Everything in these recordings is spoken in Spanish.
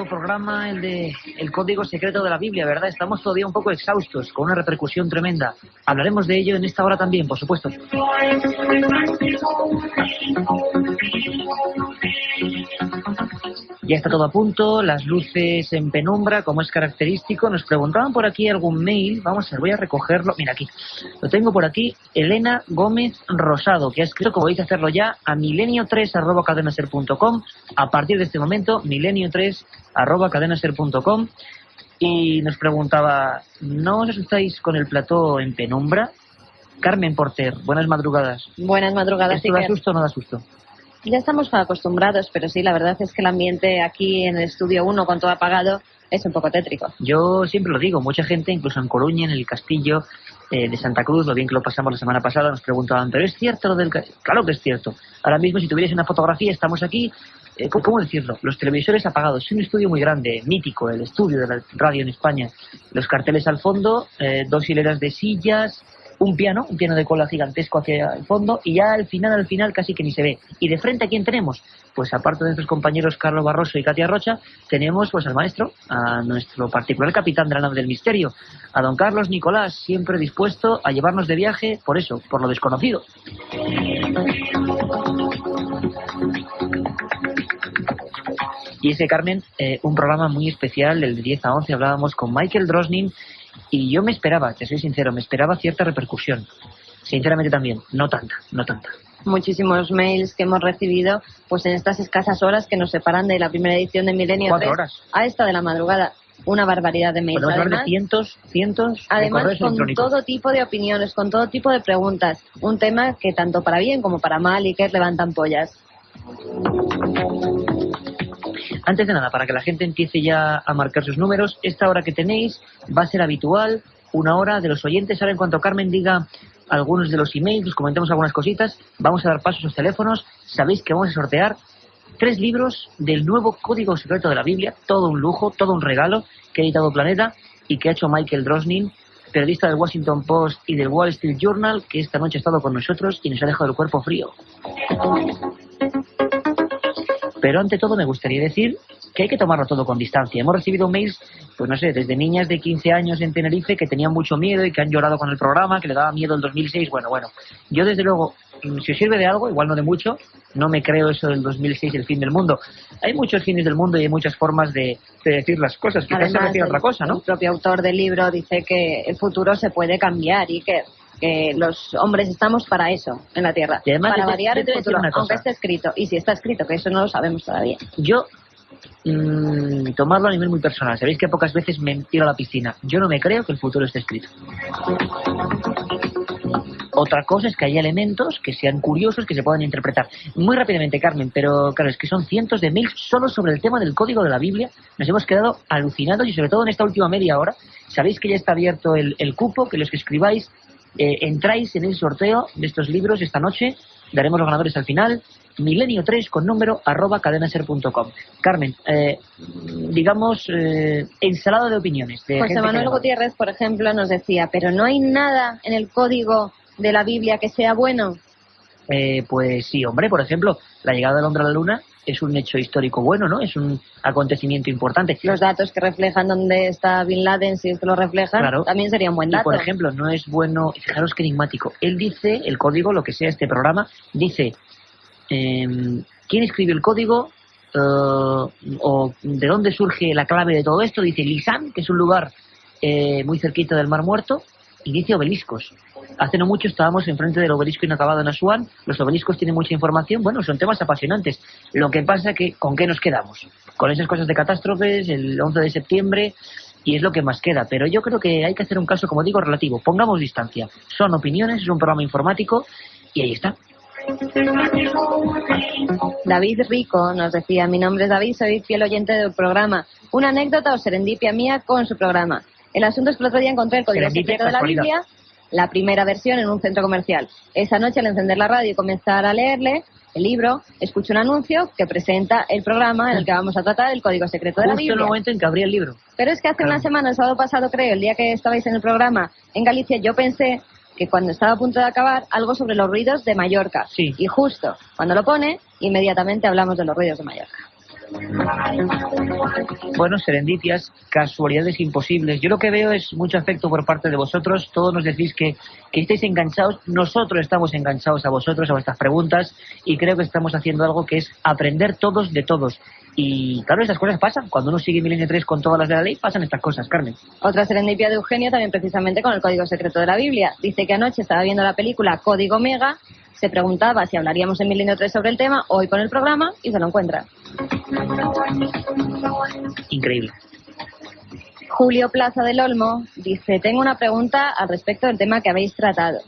Menudo programa el de el código secreto de la Biblia, ¿verdad? Estamos todavía un poco exhaustos, con una repercusión tremenda. Hablaremos de ello en esta hora también, por supuesto. Ya está todo a punto, las luces en penumbra, como es característico. Nos preguntaban por aquí algún mail. Vamos a ver, voy a recogerlo. Mira aquí, lo tengo por aquí. Elena Gómez Rosado, que ha escrito, como podéis hacerlo ya, a milenio3@cadenaser.com. A partir de este momento, milenio3@cadenaser.com. Y nos preguntaba, ¿no os asustáis con el plató en penumbra? Carmen Porter, buenas madrugadas. Buenas madrugadas. ¿Esto da susto o no da susto? Ya estamos acostumbrados, pero sí, la verdad es que el ambiente aquí en el estudio 1 con todo apagado es un poco tétrico. Yo siempre lo digo, mucha gente, incluso en Coruña, en el castillo de Santa Cruz, lo bien que lo pasamos la semana pasada, nos preguntaban, ¿pero es cierto lo del castillo? Claro que es cierto. Ahora mismo, si tuvierais una fotografía, estamos aquí, ¿cómo decirlo? Los televisores apagados. Es un estudio muy grande, mítico, el estudio de la radio en España. Los carteles al fondo, 2 hileras de sillas, un piano de cola gigantesco hacia el fondo, y ya al final casi que ni se ve. Y de frente, ¿a quién tenemos? Pues aparte de nuestros compañeros Carlos Barroso y Katia Rocha, tenemos pues al maestro, a nuestro particular capitán de la nave del misterio, a don Carlos Nicolás, siempre dispuesto a llevarnos de viaje, por eso, por lo desconocido. Y ese, Carmen, un programa muy especial, el de 10 a 11, hablábamos con Michael Drosnin, y yo me esperaba, te soy sincero, me esperaba cierta repercusión. Sinceramente también, no tanta. Muchísimos mails que hemos recibido pues en estas escasas horas que nos separan de la primera edición de Milenio 4 3 horas. A esta de la madrugada. Una barbaridad de mails. Podemos hablar de cientos además, de correos con electrónicos. todo tipo de opiniones, con todo tipo de preguntas. Un tema que tanto para bien como para mal y que levantan pollas. Antes de nada, para que la gente empiece ya a marcar sus números, esta hora que tenéis va a ser habitual, una hora de los oyentes. Ahora, en cuanto Carmen diga algunos de los emails, comentemos algunas cositas, vamos a dar paso a sus teléfonos. Sabéis que vamos a sortear 3 libros del nuevo Código Secreto de la Biblia, todo un lujo, todo un regalo que ha editado Planeta y que ha hecho Michael Drosnin, periodista del Washington Post y del Wall Street Journal, que esta noche ha estado con nosotros y nos ha dejado el cuerpo frío. Pero ante todo me gustaría decir que hay que tomarlo todo con distancia. Hemos recibido mails, pues no sé, desde niñas de 15 años en Tenerife que tenían mucho miedo y que han llorado con el programa, que le daba miedo el 2006. Bueno, yo desde luego, si os sirve de algo, igual no de mucho, no me creo eso del 2006, el fin del mundo. Hay muchos fines del mundo y hay muchas formas de decir las cosas. Quizás se refiere a otra cosa, ¿no? El propio autor del libro dice que el futuro se puede cambiar y que los hombres estamos para eso en la Tierra, y además, para variar el futuro, aunque esté escrito. Y si está escrito, que eso no lo sabemos todavía. Yo, tomarlo a nivel muy personal, sabéis que pocas veces me tiro a la piscina. Yo no me creo que el futuro esté escrito. Otra cosa es que hay elementos que sean curiosos, que se puedan interpretar. Muy rápidamente, Carmen, pero claro, es que son cientos de mails solo sobre el tema del código de la Biblia. Nos hemos quedado alucinados y sobre todo en esta última media hora. Sabéis que ya está abierto el cupo, que los que escribáis entráis en el sorteo de estos libros esta noche. Daremos los ganadores al final. Milenio3 con número @cadenaser.com. Carmen, digamos, ensalada de opiniones. José Manuel Gutiérrez, por ejemplo, nos decía, pero no hay nada en el código de la Biblia que sea bueno. Pues sí, hombre, por ejemplo, la llegada del hombre a la luna es un hecho histórico bueno, ¿no? Es un acontecimiento importante. Los datos que reflejan dónde está Bin Laden, si esto lo reflejan, claro, también sería un buen dato. Y, por ejemplo, no es bueno, fijaros qué enigmático. Él dice, el código, lo que sea este programa, dice, ¿quién escribió el código? ¿O de dónde surge la clave de todo esto? Dice Lisán, que es un lugar muy cerquita del Mar Muerto, y dice obeliscos. Hace no mucho estábamos enfrente del obelisco inacabado en Asuán. Los obeliscos tienen mucha información. Bueno, son temas apasionantes. Lo que pasa que, ¿con qué nos quedamos? Con esas cosas de catástrofes, el 11 de septiembre, y es lo que más queda. Pero yo creo que hay que hacer un caso, como digo, relativo. Pongamos distancia. Son opiniones, es un programa informático, y ahí está. David Rico nos decía, mi nombre es David, soy fiel oyente del programa. Una anécdota o serendipia mía con su programa. El asunto es que el otro día encontré el Código Secreto de la Biblia, la primera versión, en un centro comercial. Esa noche, al encender la radio y comenzar a leerle el libro, escucho un anuncio que presenta el programa en el que vamos a tratar el Código Secreto de la Biblia. Justo en el momento en que abría el libro. Pero es que hace una semana, el sábado pasado creo, el día que estabais en el programa en Galicia, yo pensé que cuando estaba a punto de acabar, algo sobre los ruidos de Mallorca. Sí. Y justo cuando lo pone, inmediatamente hablamos de los ruidos de Mallorca. Bueno, serendipias, casualidades imposibles. Yo lo que veo es mucho afecto por parte de vosotros. Todos nos decís que estáis enganchados. Nosotros estamos enganchados a vosotros, a vuestras preguntas, y creo que estamos haciendo algo que es aprender todos de todos. Y claro, estas cosas pasan. Cuando uno sigue Milenio 3 con todas las de la ley, pasan estas cosas, Carmen. Otra serendipia de Eugenio, también precisamente con el código secreto de la Biblia. Dice que anoche estaba viendo la película Código Omega, se preguntaba si hablaríamos en Milenio 3 sobre el tema, hoy con el programa, y se lo encuentra. Increíble. Julio Plaza del Olmo dice, tengo una pregunta al respecto del tema que habéis tratado.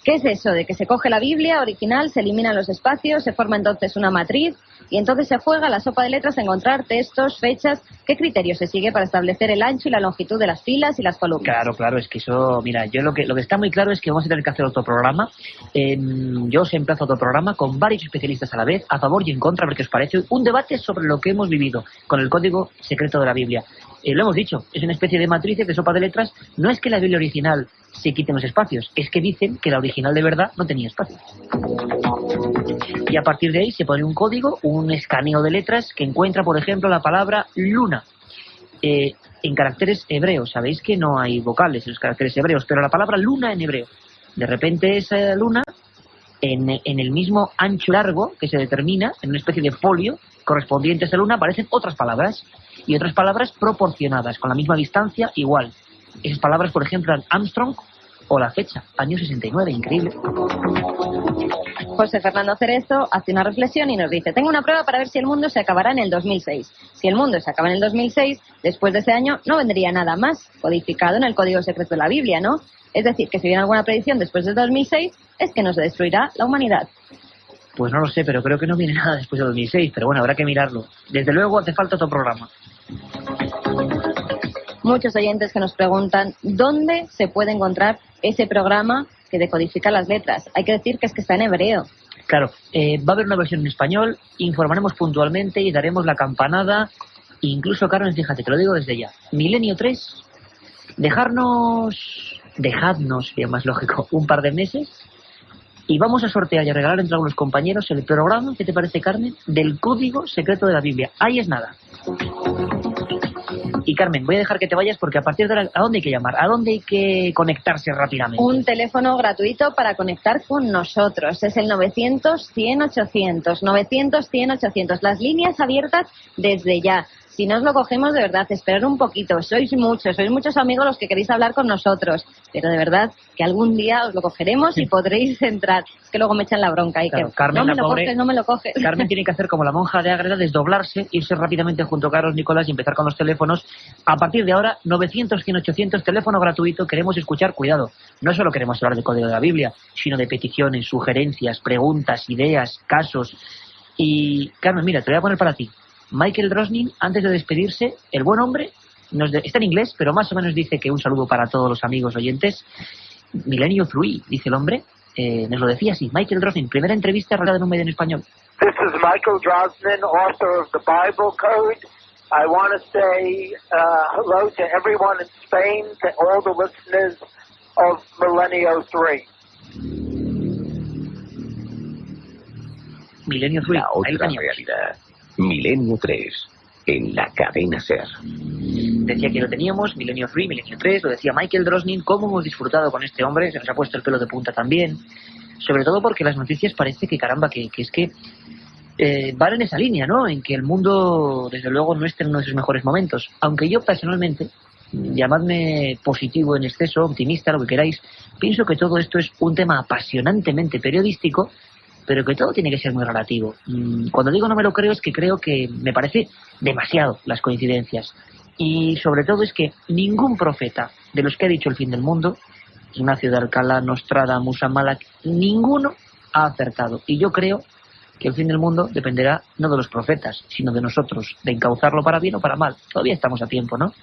¿Qué es eso de que se coge la Biblia original, se eliminan los espacios, se forma entonces una matriz y entonces se juega la sopa de letras a encontrar textos, fechas? ¿Qué criterio se sigue para establecer el ancho y la longitud de las filas y las columnas? Claro, es que eso, mira, yo lo que está muy claro es que vamos a tener que hacer otro programa. Yo os emplazo otro programa con varios especialistas a la vez, a favor y en contra, a ver qué os parece. Un debate sobre lo que hemos vivido con el código secreto de la Biblia. Lo hemos dicho, es una especie de matrices, de sopa de letras. No es que la Biblia original se quiten los espacios, es que dicen que la original de verdad no tenía espacios. Y a partir de ahí se pone un código, un escaneo de letras que encuentra, por ejemplo, la palabra luna en caracteres hebreos. Sabéis que no hay vocales en los caracteres hebreos, pero la palabra luna en hebreo. De repente esa luna, en el mismo ancho largo que se determina, en una especie de folio correspondiente a esa luna, aparecen otras palabras, y otras palabras proporcionadas, con la misma distancia, igual. Esas palabras, por ejemplo, eran Armstrong o la fecha, año 69, increíble. José Fernando Cerezo hace una reflexión y nos dice, tengo una prueba para ver si el mundo se acabará en el 2006. Si el mundo se acaba en el 2006, después de ese año no vendría nada más codificado en el código secreto de la Biblia, ¿no? Es decir, que si viene alguna predicción después del 2006, es que no se destruirá la humanidad. Pues no lo sé, pero creo que no viene nada después del 2006, pero bueno, habrá que mirarlo. Desde luego hace falta otro programa. Muchos oyentes que nos preguntan dónde se puede encontrar ese programa que decodifica las letras. Hay que decir que es que está en hebreo. Claro, va a haber una versión en español, informaremos puntualmente y daremos la campanada. Incluso, Carmen, fíjate, te lo digo desde ya. Milenio 3, dejadnos, sería más lógico, un par de meses, y vamos a sortear y a regalar entre algunos compañeros el programa, ¿qué te parece, Carmen?, del código secreto de la Biblia. Ahí es nada. Y Carmen, voy a dejar que te vayas porque a partir de ahora, ¿a dónde hay que llamar? ¿A dónde hay que conectarse rápidamente? Un teléfono gratuito para conectar con nosotros. Es el 900-100-800. 900-100-800. Las líneas abiertas desde ya. Si no os lo cogemos, de verdad, esperad un poquito. Sois muchos amigos los que queréis hablar con nosotros. Pero de verdad, que algún día os lo cogeremos y podréis entrar. Es que luego me echan la bronca. Y claro, que Carmen, no me lo coges. Carmen tiene que hacer como la monja de Ágreda, desdoblarse, irse rápidamente junto a Carlos Nicolás y empezar con los teléfonos. A partir de ahora, 900-100-800, teléfono gratuito. Queremos escuchar, cuidado, no solo queremos hablar del código de la Biblia, sino de peticiones, sugerencias, preguntas, ideas, casos. Y, Carmen, mira, te voy a poner para ti. Michael Drosnin, antes de despedirse, el buen hombre, está en inglés, pero más o menos dice que un saludo para todos los amigos oyentes. Milenio 3, dice el hombre, nos lo decía así. Michael Drosnin, primera entrevista realizada en un medio en español. This is Michael Drosnin, author of the Bible Code. I want to say hello to everyone in Spain, to all the listeners of Milenio 3. Milenio 3, la otra realidad. Milenio 3, en la cadena SER. Decía que lo teníamos, Milenio 3, lo decía Michael Drosnin. Cómo hemos disfrutado con este hombre, se nos ha puesto el pelo de punta también. Sobre todo porque las noticias parece que, caramba, que es que van en esa línea, ¿no? En que el mundo, desde luego, no esté en uno de sus mejores momentos. Aunque yo, personalmente, llamadme positivo en exceso, optimista, lo que queráis, pienso que todo esto es un tema apasionantemente periodístico, pero que todo tiene que ser muy relativo. Cuando digo no me lo creo, es que creo que me parece demasiado las coincidencias. Y sobre todo es que ningún profeta de los que ha dicho el fin del mundo, Ignacio de Alcalá, Nostradamus, Amalak, ninguno ha acertado. Y yo creo que el fin del mundo dependerá no de los profetas, sino de nosotros, de encauzarlo para bien o para mal. Todavía estamos a tiempo, ¿no?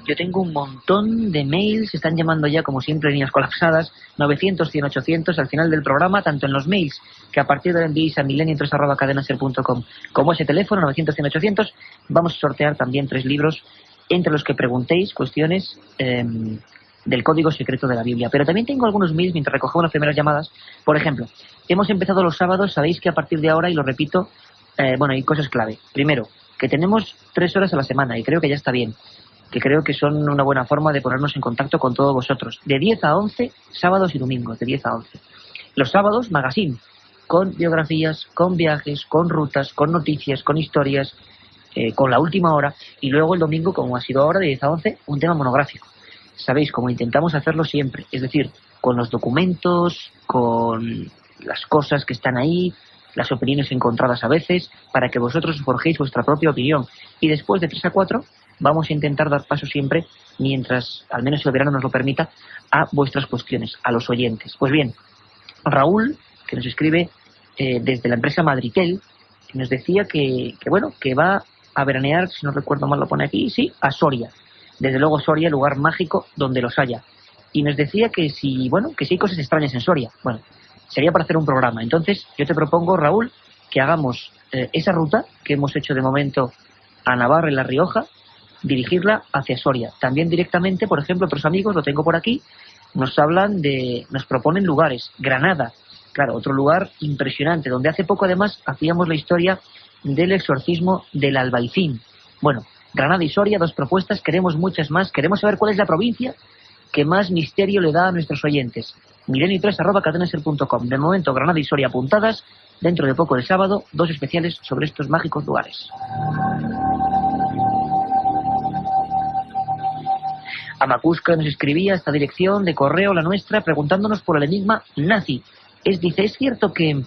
Yo tengo un montón de mails, están llamando ya como siempre líneas colapsadas, 900-100-800 al final del programa, tanto en los mails que a partir de ahora enviéis a milenio3@cadenaser.com como ese teléfono 900-100-800. Vamos a sortear también 3 libros entre los que preguntéis cuestiones del código secreto de la Biblia. Pero también tengo algunos mails mientras recogemos las primeras llamadas. Por ejemplo, hemos empezado los sábados, sabéis que a partir de ahora, y lo repito, hay cosas clave. Primero, que tenemos 3 horas a la semana, y creo que ya está bien, que creo que son una buena forma de ponernos en contacto con todos vosotros. De 10 a 11, sábados y domingos, de 10 a 11. Los sábados, magazine, con biografías, con viajes, con rutas, con noticias, con historias, con la última hora, y luego el domingo, como ha sido ahora, de 10 a 11, un tema monográfico. Sabéis, como intentamos hacerlo siempre, es decir, con los documentos, con las cosas que están ahí, las opiniones encontradas a veces, para que vosotros forjéis vuestra propia opinión. Y después de 3 a 4 vamos a intentar dar paso siempre, mientras, al menos el verano nos lo permita, a vuestras cuestiones, a los oyentes. Pues bien, Raúl, que nos escribe desde la empresa Madritel, nos decía que va a veranear, si no recuerdo mal lo pone aquí, sí, a Soria. Desde luego Soria, lugar mágico donde los haya. Y nos decía que si hay cosas extrañas en Soria. Bueno, sería para hacer un programa. Entonces, yo te propongo, Raúl, que hagamos esa ruta que hemos hecho de momento a Navarra y La Rioja, dirigirla hacia Soria. También directamente, por ejemplo, otros amigos, lo tengo por aquí, nos proponen lugares. Granada, claro, otro lugar impresionante, donde hace poco además hacíamos la historia del exorcismo del Albaicín. Bueno, Granada y Soria, 2 propuestas, queremos muchas más, queremos saber cuál es la provincia que más misterio le da a nuestros oyentes. milenio3@cadenaser.com. De momento, Granada y Soria apuntadas, dentro de poco el sábado, 2 especiales sobre estos mágicos lugares. Amacuska nos escribía esta dirección de correo, la nuestra, preguntándonos por el enigma nazi. Dice, ¿es cierto que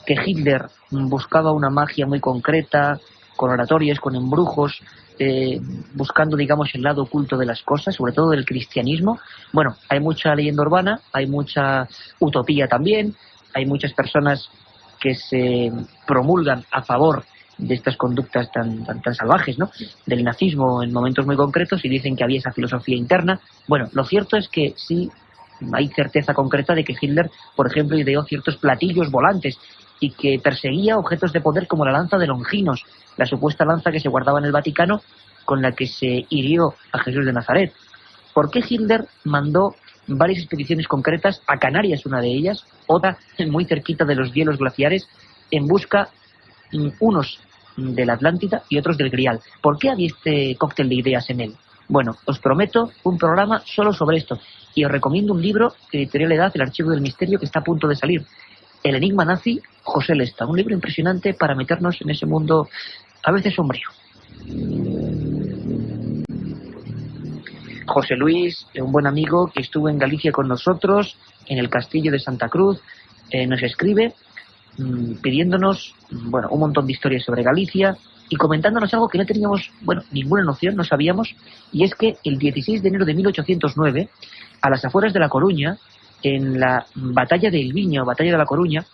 Hitler buscaba una magia muy concreta, con oratorios, con embrujos, buscando, digamos, el lado oculto de las cosas, sobre todo del cristianismo? Bueno, hay mucha leyenda urbana, hay mucha utopía también, hay muchas personas que se promulgan a favor de estas conductas tan salvajes, ¿no?, del nazismo en momentos muy concretos, y dicen que había esa filosofía interna. Bueno, lo cierto es que sí hay certeza concreta de que Hitler, por ejemplo, ideó ciertos platillos volantes y que perseguía objetos de poder como la lanza de Longinos, la supuesta lanza que se guardaba en el Vaticano con la que se hirió a Jesús de Nazaret. ¿Por qué Hitler mandó varias expediciones concretas a Canarias, una de ellas, otra muy cerquita de los hielos glaciares, en busca unos de la Atlántida y otros del Grial? ¿Por qué había este cóctel de ideas en él? Bueno, os prometo un programa solo sobre esto, y os recomiendo un libro de Editorial Edad, El Archivo del Misterio, que está a punto de salir. El enigma nazi, José Lesta. Un libro impresionante para meternos en ese mundo a veces sombrío. José Luis, un buen amigo que estuvo en Galicia con nosotros, en el Castillo de Santa Cruz, nos escribe pidiéndonos un montón de historias sobre Galicia y comentándonos algo que no teníamos ninguna noción, no sabíamos, y es que el 16 de enero de 1809, a las afueras de La Coruña, en la batalla de Elviña o batalla de La Coruña,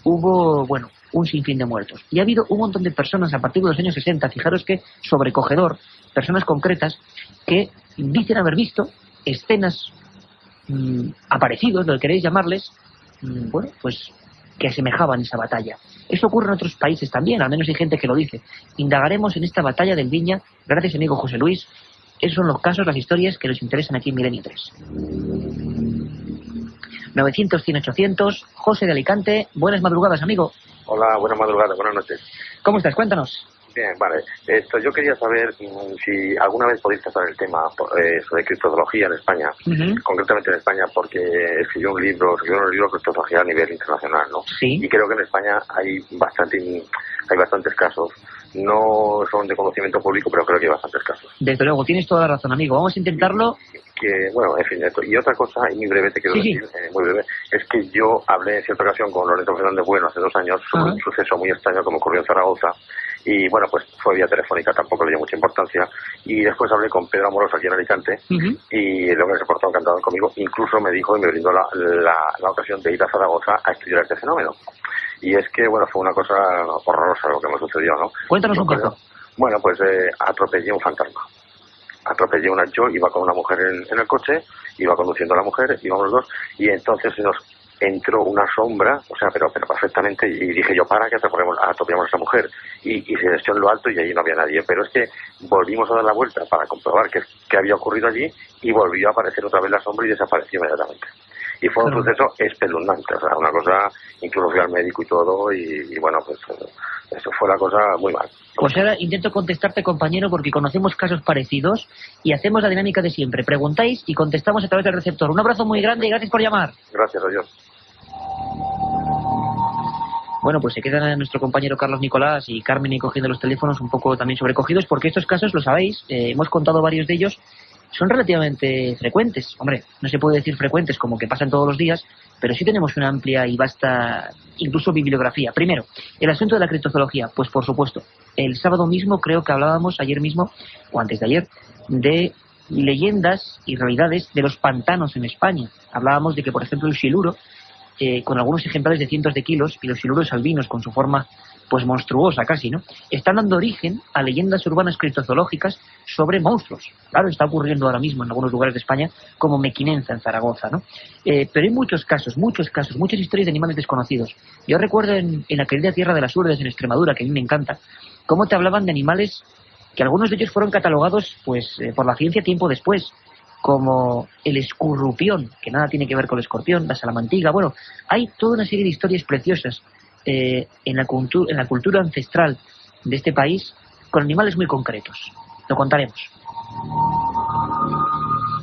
hubo un sinfín de muertos. Y ha habido un montón de personas a partir de los años 60, fijaros que sobrecogedor, personas concretas que dicen haber visto escenas aparecidos, lo que queréis llamarles, que asemejaban esa batalla. Eso ocurre en otros países también, al menos hay gente que lo dice. Indagaremos en esta batalla del Viña, gracias amigo José Luis. Esos son los casos, las historias que nos interesan aquí en Milenio 3. 900-100-800, José de Alicante. Buenas madrugadas, amigo. Hola, buenas madrugadas, buenas noches. ¿Cómo estás? Cuéntanos. Bien, vale. Yo quería saber si alguna vez podéis tratar el tema sobre criptozoología en España, concretamente en España, porque escribió un libro de criptozoología a nivel internacional, ¿no? Sí. Y creo que en España hay bastantes casos. No son de conocimiento público, pero creo que hay bastantes casos. Desde luego, tienes toda la razón, amigo. Vamos a intentarlo. Esto. Y otra cosa, y muy breve, te quiero decir, muy breve, es que yo hablé en cierta ocasión con Lorenzo Fernández Bueno hace 2 años sobre un suceso muy extraño que me ocurrió en Zaragoza, y pues fue vía telefónica, tampoco le dio mucha importancia, y después hablé con Pedro Amoroso aquí en Alicante, y el hombre se portó encantado conmigo, incluso me dijo y me brindó la ocasión de ir a Zaragoza a estudiar este fenómeno. Y es que, fue una cosa horrorosa lo que me sucedió, ¿no? Cuéntanos un poco. Atropellé un fantasma. Yo iba con una mujer en el coche, iba conduciendo a la mujer, íbamos los dos, y entonces entró una sombra, o sea, pero perfectamente, y dije yo, para que atropellamos a esa mujer, y se echó en lo alto y allí no había nadie, pero es que volvimos a dar la vuelta para comprobar qué había ocurrido allí, y volvió a aparecer otra vez la sombra y desapareció inmediatamente. Y fue un suceso espeluznante, o sea, una cosa, incluso fui al médico y todo, y bueno, pues eso fue la cosa muy mal. Pues ahora intento contestarte, compañero, porque conocemos casos parecidos y hacemos la dinámica de siempre. Preguntáis y contestamos a través del receptor. Un abrazo muy grande y gracias por llamar. Gracias, adiós. Bueno, pues se quedan nuestro compañero Carlos Nicolás y Carmen y cogiendo los teléfonos un poco también sobrecogidos, porque estos casos, lo sabéis, hemos contado varios de ellos, son relativamente frecuentes. Hombre, no se puede decir frecuentes como que pasan todos los días, pero sí tenemos una amplia y vasta, incluso bibliografía. Primero, el asunto de la criptozoología. Pues por supuesto, el sábado mismo creo que hablábamos, ayer mismo, o antes de ayer, de leyendas y realidades de los pantanos en España. Hablábamos de que, por ejemplo, el siluro, con algunos ejemplares de cientos de kilos, y los siluros albinos con su forma pues monstruosa casi, ¿no?, están dando origen a leyendas urbanas criptozoológicas sobre monstruos. Claro, está ocurriendo ahora mismo en algunos lugares de España, como Mequinenza en Zaragoza, ¿no? Pero hay muchas historias de animales desconocidos. Yo recuerdo en la querida Tierra de las Urdes, en Extremadura, que a mí me encanta, cómo te hablaban de animales que algunos de ellos fueron catalogados pues por la ciencia tiempo después, como el escurrupión, que nada tiene que ver con el escorpión, la salamantiga. Bueno, hay toda una serie de historias preciosas en la cultura ancestral de este país, con animales muy concretos. Lo contaremos.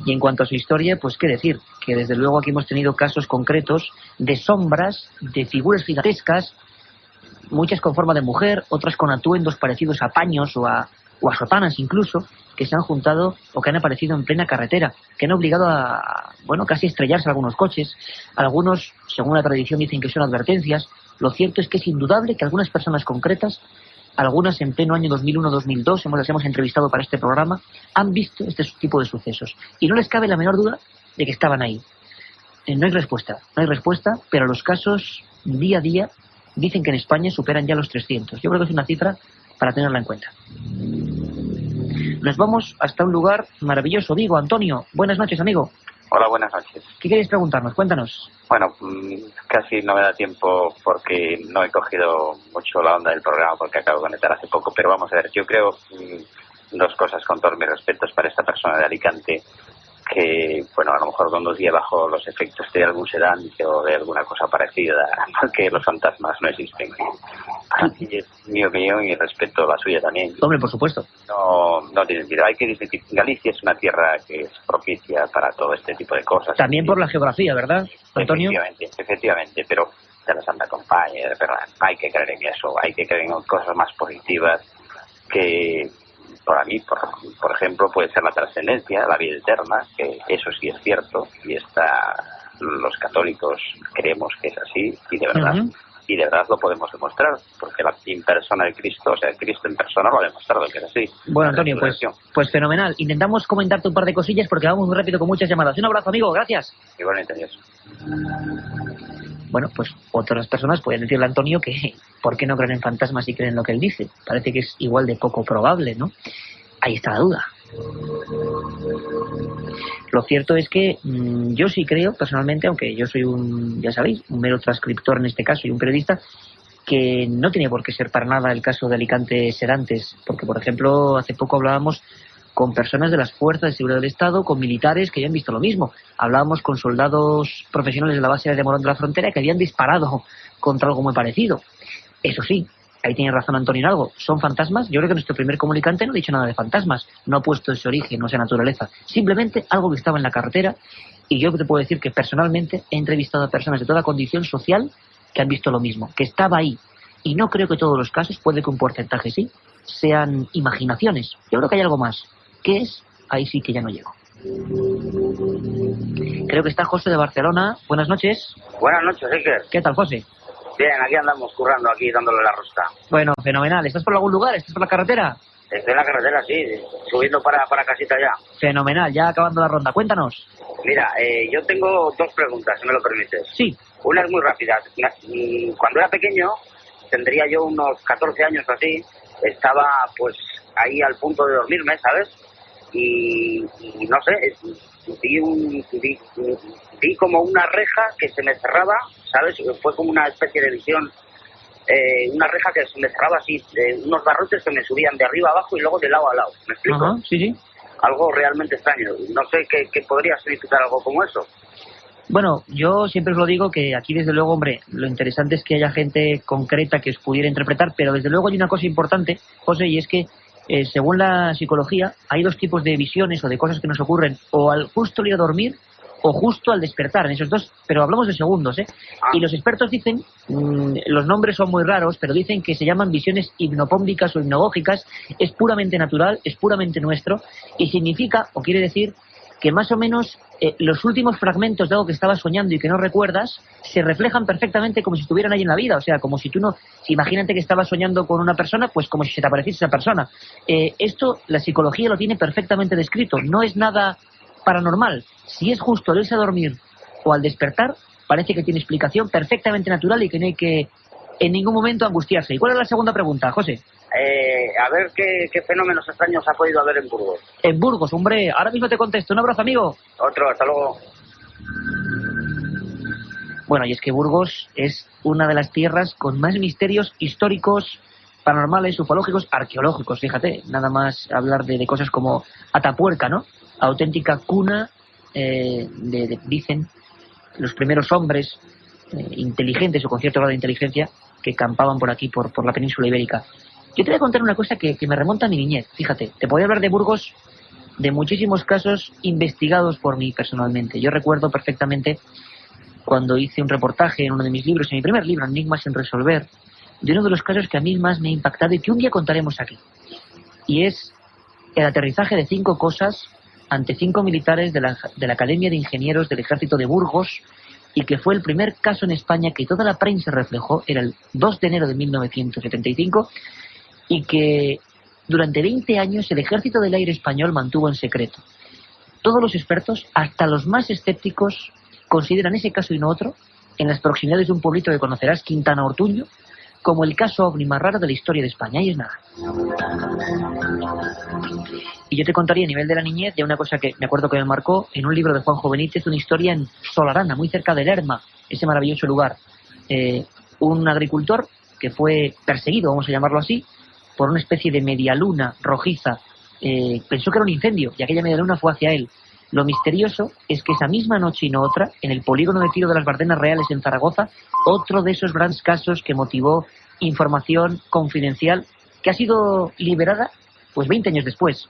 Y en cuanto a su historia, pues qué decir, que desde luego aquí hemos tenido casos concretos de sombras, de figuras gigantescas, muchas con forma de mujer, otras con atuendos parecidos a paños o a sotanas incluso, que se han juntado o que han aparecido en plena carretera, que han obligado a, bueno, casi a estrellarse algunos coches. Algunos, según la tradición, dicen que son advertencias. Lo cierto es que es indudable que algunas personas concretas, algunas en pleno año 2001-2002, las hemos entrevistado para este programa, han visto este tipo de sucesos. Y no les cabe la menor duda de que estaban ahí. No hay respuesta, pero los casos día a día dicen que en España superan ya los 300. Yo creo que es una cifra para tenerla en cuenta. Nos vamos hasta un lugar maravilloso, Vigo. Antonio, buenas noches, amigo. Hola, buenas noches. ¿Qué queréis preguntarnos? Cuéntanos. Bueno, casi no me da tiempo porque no he cogido mucho la onda del programa porque acabo de conectar hace poco, pero vamos a ver, yo creo dos cosas con todos mis respetos para esta persona de Alicante, que, bueno, a lo mejor conducía bajo los efectos de algún sedante o de alguna cosa parecida, porque los fantasmas no existen. Así es mi opinión y respeto la suya también. Hombre, por supuesto. No tiene sentido. Hay que decir que Galicia es una tierra que es propicia para todo este tipo de cosas. También por la geografía, ¿verdad, Antonio? Efectivamente, pero de la Santa Compañía, de verdad, hay que creer en eso, hay que creer en cosas más positivas que... Para mí, por ejemplo, puede ser la trascendencia, la vida eterna, que eso sí es cierto, y los católicos creemos que es así, y de verdad lo podemos demostrar, porque la persona de Cristo, o sea, Cristo en persona lo ha demostrado que es así. Bueno, Antonio, pues fenomenal. Intentamos comentarte un par de cosillas porque vamos muy rápido con muchas llamadas. Un abrazo, amigo, gracias. Igualmente, adiós. Bueno, pues otras personas pueden decirle a Antonio que ¿por qué no creen en fantasmas y creen en lo que él dice? Parece que es igual de poco probable, ¿no? Ahí está la duda. Lo cierto es que yo sí creo, personalmente, aunque yo soy un mero transcriptor en este caso y un periodista, que no tiene por qué ser para nada el caso de Alicante Serantes, porque, por ejemplo, hace poco hablábamos con personas de las fuerzas de seguridad del Estado, con militares que habían visto lo mismo. Hablábamos con soldados profesionales de la base de Morón de la Frontera que habían disparado contra algo muy parecido. Eso sí, ahí tiene razón Antonio en algo. ¿Son fantasmas? Yo creo que nuestro primer comunicante no ha dicho nada de fantasmas. No ha puesto ese origen, no esa naturaleza. Simplemente algo que estaba en la carretera. Y yo te puedo decir que personalmente he entrevistado a personas de toda condición social que han visto lo mismo, que estaba ahí. Y no creo que todos los casos, puede que un porcentaje sí, sean imaginaciones. Yo creo que hay algo más. ¿Qué es? Ahí sí que ya no llego. Creo que está José de Barcelona. Buenas noches. Buenas noches, Iker. ¿Qué tal, José? Bien, aquí andamos currando, aquí dándole la rosca. Bueno, fenomenal. ¿Estás por algún lugar? ¿Estás por la carretera? Estoy en la carretera, sí, subiendo para casita ya. Fenomenal, ya acabando la ronda. Cuéntanos. Mira, yo tengo dos preguntas, si me lo permites. Sí. Una es muy rápida. Cuando era pequeño, tendría yo unos 14 años o así, estaba pues ahí al punto de dormirme, ¿sabes? y no sé, vi como una reja que se me cerraba, ¿sabes? Fue como una especie de visión, una reja que se me cerraba así, unos barrotes que me subían de arriba a abajo y luego de lado a lado, ¿me explico? Ajá, sí. Algo realmente extraño, no sé qué podría significar algo como eso. Bueno, yo siempre os lo digo que aquí desde luego, hombre, lo interesante es que haya gente concreta que os pudiera interpretar, pero desde luego hay una cosa importante, José, y es que según la psicología hay dos tipos de visiones o de cosas que nos ocurren o al justo ir a dormir o justo al despertar, en esos dos, pero hablamos de segundos, ¿eh? Y los expertos dicen, los nombres son muy raros, pero dicen que se llaman visiones hipnopómbicas o hipnagógicas, es puramente natural, es puramente nuestro, y significa, o quiere decir, que más o menos los últimos fragmentos de algo que estabas soñando y que no recuerdas se reflejan perfectamente como si estuvieran ahí en la vida. O sea, como si tú no... Si imagínate que estabas soñando con una persona, pues como si se te apareciese esa persona. Esto la psicología lo tiene perfectamente descrito. No es nada paranormal. Si es justo al irse a dormir o al despertar, parece que tiene explicación perfectamente natural y que no hay que en ningún momento angustiarse. ¿Y cuál es la segunda pregunta, José? A ver qué fenómenos extraños ha podido haber en Burgos. En Burgos, hombre, ahora mismo te contesto. Un abrazo, amigo. Otro, hasta luego. Bueno, y es que Burgos es una de las tierras con más misterios históricos, paranormales, ufológicos, arqueológicos. Fíjate, nada más hablar de cosas como Atapuerca, ¿no? Auténtica cuna, dicen, los primeros hombres inteligentes o con cierto grado de inteligencia que campaban por aquí, por la península ibérica. Yo te voy a contar una cosa que me remonta a mi niñez. Fíjate, te podía hablar de Burgos, de muchísimos casos investigados por mí personalmente. Yo recuerdo perfectamente cuando hice un reportaje en uno de mis libros, en mi primer libro, Enigmas sin resolver, de uno de los casos que a mí más me ha impactado y que un día contaremos aquí. Y es el aterrizaje de 5 cosas ante 5 militares de la Academia de Ingenieros del Ejército de Burgos, y que fue el primer caso en España que toda la prensa reflejó. Era el 2 de enero de 1975, y que durante 20 años el Ejército del Aire español mantuvo en secreto. Todos los expertos, hasta los más escépticos, consideran ese caso y no otro, en las proximidades de un pueblito que conocerás, Quintana Ortuño, como el caso ovni más raro de la historia de España. Y es nada. Y yo te contaría a nivel de la niñez de una cosa que me acuerdo que me marcó en un libro de Juanjo Benítez, una historia en Solarana, muy cerca de Lerma, ese maravilloso lugar. Un agricultor que fue perseguido, vamos a llamarlo así, por una especie de medialuna rojiza. Pensó que era un incendio y aquella medialuna fue hacia él. Lo misterioso es que esa misma noche y no otra, en el polígono de tiro de las Bardenas Reales en Zaragoza, otro de esos grandes casos que motivó información confidencial que ha sido liberada pues 20 años después.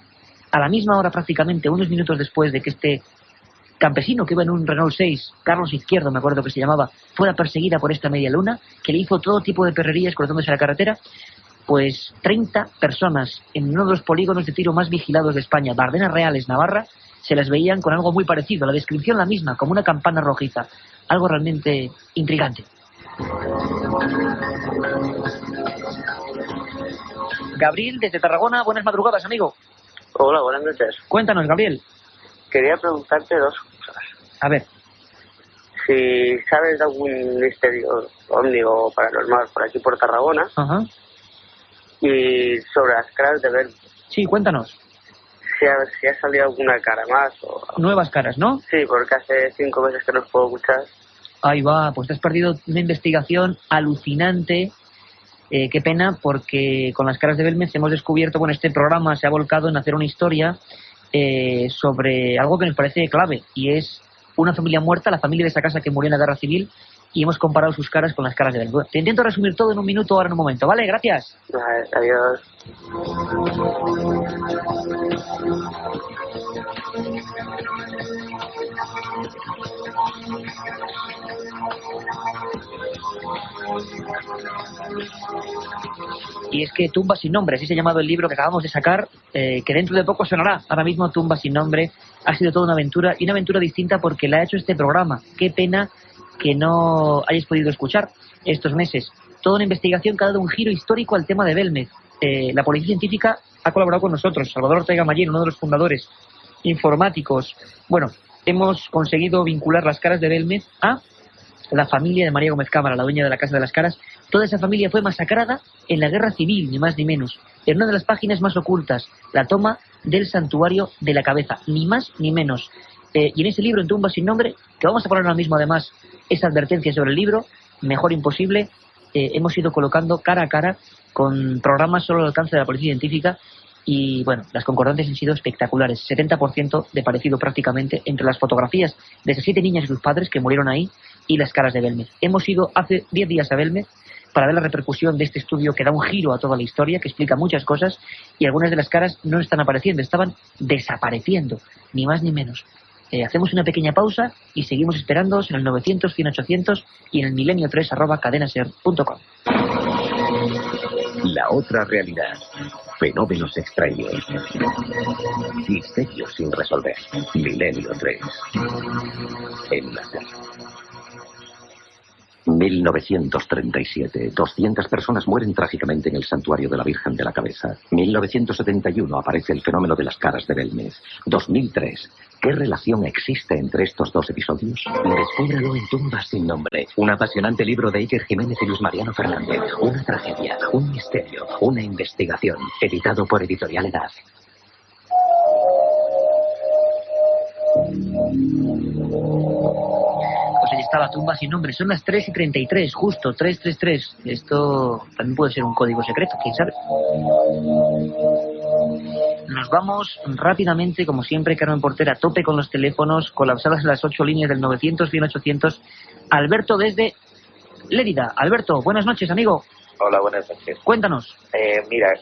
A la misma hora, prácticamente unos minutos después de que este campesino que iba en un Renault 6, Carlos Izquierdo, me acuerdo que se llamaba, fuera perseguida por esta medialuna, que le hizo todo tipo de perrerías cruzándose la carretera, pues 30 personas en uno de los polígonos de tiro más vigilados de España, Bardenas Reales, Navarra, se las veían con algo muy parecido, la descripción la misma, como una campana rojiza. Algo realmente intrigante. Gabriel, desde Tarragona, buenas madrugadas, amigo. Hola, buenas noches. Cuéntanos, Gabriel. Quería preguntarte 2 cosas. A ver. Si sabes de algún misterio ovni o paranormal por aquí por Tarragona. Ajá. Y sobre las caras de ver. Sí, cuéntanos. Si ha salido alguna cara más o... Nuevas caras, ¿no? Sí, porque hace 5 meses que no os puedo escuchar. Ahí va, pues te has perdido una investigación alucinante. Qué pena, porque con las caras de Belmez hemos descubierto, bueno, este programa se ha volcado en hacer una historia sobre algo que nos parece clave, y es una familia muerta, la familia de esa casa que murió en la guerra civil, y hemos comparado sus caras con las caras de Belmez. Te intento resumir todo en un minuto, ahora en un momento, ¿vale? Gracias. Vale, adiós. Y es que Tumba sin nombre, así se ha llamado el libro que acabamos de sacar, que dentro de poco sonará. Ahora mismo Tumba sin nombre ha sido toda una aventura, y una aventura distinta porque la ha hecho este programa. Qué pena que no hayáis podido escuchar estos meses. Toda una investigación que ha dado un giro histórico al tema de Belmez. La policía científica ha colaborado con nosotros, Salvador Ortega Mayer, uno de los fundadores, informáticos. Bueno, hemos conseguido vincular las caras de Belmez a la familia de María Gómez Cámara, la dueña de la Casa de las Caras, Toda esa familia fue masacrada en la guerra civil, ni más ni menos. En una de las páginas más ocultas, la toma del santuario de la cabeza, ni más ni menos. Y en ese libro, En tumba sin nombre, que vamos a poner ahora mismo además esa advertencia sobre el libro, Mejor imposible, hemos ido colocando cara a cara con programas solo al alcance de la policía científica y, bueno, las concordancias han sido espectaculares. 70% de parecido prácticamente entre las fotografías de esas 7 niñas y sus padres que murieron ahí y las caras de Belmez. Hemos ido hace 10 días a Belmez para ver la repercusión de este estudio que da un giro a toda la historia, que explica muchas cosas, y algunas de las caras no están apareciendo, estaban desapareciendo, ni más ni menos. Hacemos una pequeña pausa y seguimos esperándoos en el 900-100-800 y en el milenio3@cadenaser.com. La otra realidad. Fenómenos extraños. Misterios sin resolver. Milenio 3. En la SER. 1937. 200 personas mueren trágicamente en el santuario de la Virgen de la Cabeza. 1971 aparece el fenómeno de las caras de Belmez. 2003. ¿Qué relación existe entre estos dos episodios? Descúbralo en Tumbas sin nombre. Un apasionante libro de Iker Jiménez y Luis Mariano Fernández. Una tragedia, un misterio, una investigación. Editado por Editorial Edad. Pues ahí está la tumba sin nombre. Son las 3:33, justo, 333. Esto también puede ser un código secreto, quién sabe. Nos vamos rápidamente, como siempre, Carmen Porter, a tope con los teléfonos, colapsadas las 8 líneas del 900-100-800. Alberto desde Lérida. Alberto, buenas noches, amigo. Hola, buenas noches. Cuéntanos. Mira,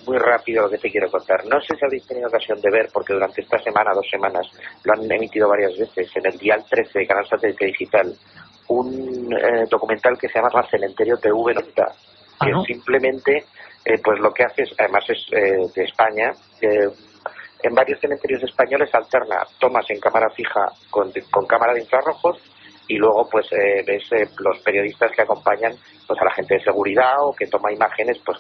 muy rápido lo que te quiero contar. No sé si habéis tenido ocasión de ver, porque durante esta semana, 2 semanas, lo han emitido varias veces en el Dial 13 de Canal Satélite Digital, un documental que se llama Cementerio TV90, que ¿no? Simplemente, pues lo que hace es, además es de España, en varios cementerios españoles alterna tomas en cámara fija con cámara de infrarrojos y luego pues ves los periodistas que acompañan pues a la gente de seguridad o que toma imágenes pues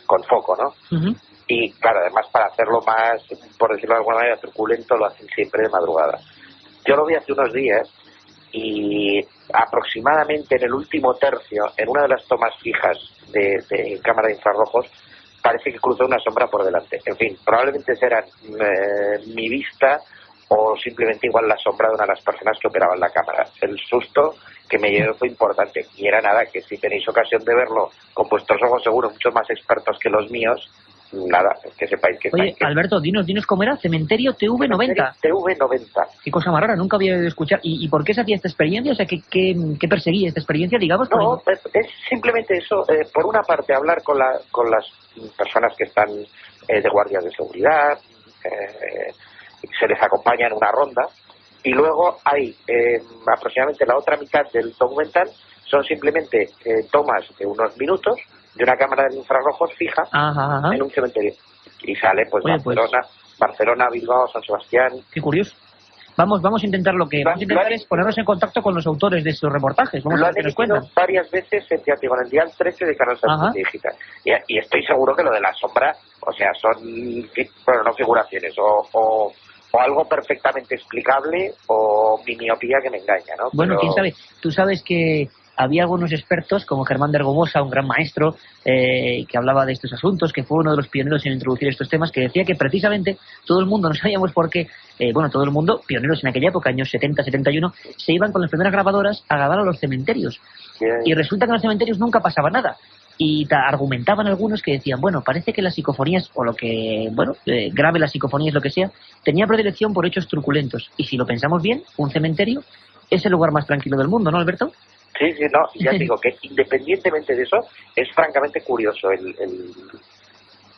con foco, ¿no? Uh-huh. Y claro, además para hacerlo más, por decirlo de alguna manera, truculento, lo hacen siempre de madrugada. Yo lo vi hace unos días y aproximadamente en el último tercio, en una de las tomas fijas de cámara de infrarrojos, parece que cruzó una sombra por delante. En fin, probablemente será mi vista o simplemente igual la sombra de una de las personas que operaban la cámara. El susto que me llevé fue importante y era nada, que si tenéis ocasión de verlo con vuestros ojos seguro, mucho más expertos que los míos, nada, que sepáis que... Oye, Alberto, dinos cómo era, Cementerio TV90. TV90. Qué cosa más rara, nunca había oído escuchar. ¿Y por qué se hacía esta experiencia? O sea, ¿qué perseguía esta experiencia, digamos? No, es simplemente eso. Por una parte, hablar con las personas que están de guardias de seguridad, se les acompaña en una ronda, y luego hay aproximadamente la otra mitad del documental, son simplemente tomas de unos minutos de una cámara de infrarrojos fija en un cementerio. Y sale pues, oye, Barcelona, Bilbao, San Sebastián. Qué curioso. Vamos a intentar es ponernos en contacto con los autores de estos reportajes. Vamos lo a han ver qué nos cuentan. Varias veces en el Dial 13 de Canal Satélite Digital. Y estoy seguro que lo de la sombra, o sea, son, bueno, no figuraciones, o algo perfectamente explicable, o mi miopía que me engaña, ¿no? Bueno, quién sabe. Tú sabes que había algunos expertos, como Germán de Ergomosa, un gran maestro, que hablaba de estos asuntos, que fue uno de los pioneros en introducir estos temas, que decía que precisamente todo el mundo, no sabíamos por qué, todo el mundo, pioneros en aquella época, años 70, 71, se iban con las primeras grabadoras a grabar a los cementerios. Y resulta que en los cementerios nunca pasaba nada. Y argumentaban algunos que decían, bueno, parece que las psicofonías, o lo que, grave las psicofonías, lo que sea, tenía predilección por hechos truculentos. Y si lo pensamos bien, un cementerio es el lugar más tranquilo del mundo, ¿no, Alberto? Sí, no, ya digo que independientemente de eso, es francamente curioso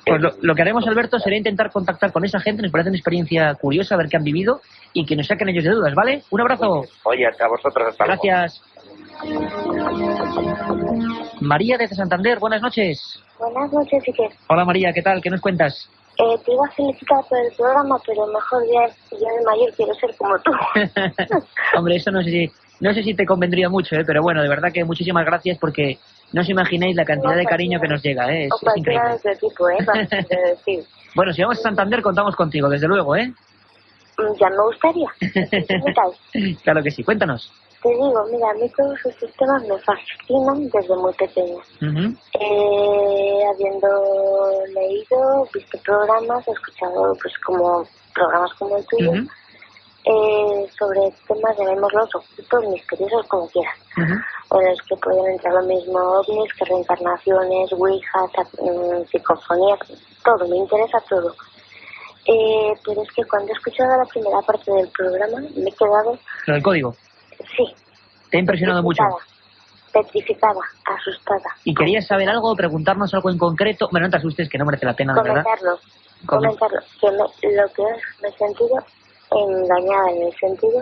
Pues lo que haremos, Alberto, será intentar contactar con esa gente, nos parece una experiencia curiosa, a ver qué han vivido, y que nos saquen ellos de dudas, ¿vale? Un abrazo. Oye, a vosotros, hasta luego. Gracias. María desde Santander, buenas noches. Buenas noches, Iker. Hola María, ¿qué tal? ¿Qué nos cuentas? Te iba a felicitar por el programa, pero mejor ya yo de mayor quiero ser como tú. Hombre, eso no sé si te convendría mucho, pero bueno, de verdad que muchísimas gracias, porque no os imagináis la cantidad de cariño que nos llega, es increíble. De ese tipo, decir. Bueno, si vamos a Santander contamos contigo, desde luego, Ya me gustaría. Claro que sí, cuéntanos. te digo, mira, a mí todos estos temas me fascinan desde muy pequeña. Habiendo leído, visto programas, escuchado pues como programas como el tuyo, sobre temas, llamémoslos ocultos, misteriosos, como quieras. En los que pueden entrar lo mismo ovnis, que reencarnaciones, ouijas, psicofonías, todo, me interesa todo. Pero es que cuando he escuchado la primera parte del programa me he quedado... ¿Lo del código? Sí. ¿Te ha impresionado mucho? Petrificada, asustada. ¿Y querías saber algo o preguntarnos algo en concreto? Bueno, no te asustes, que no merece la pena, de verdad. Comentarlo. Que lo que es, me he sentido engañada en el sentido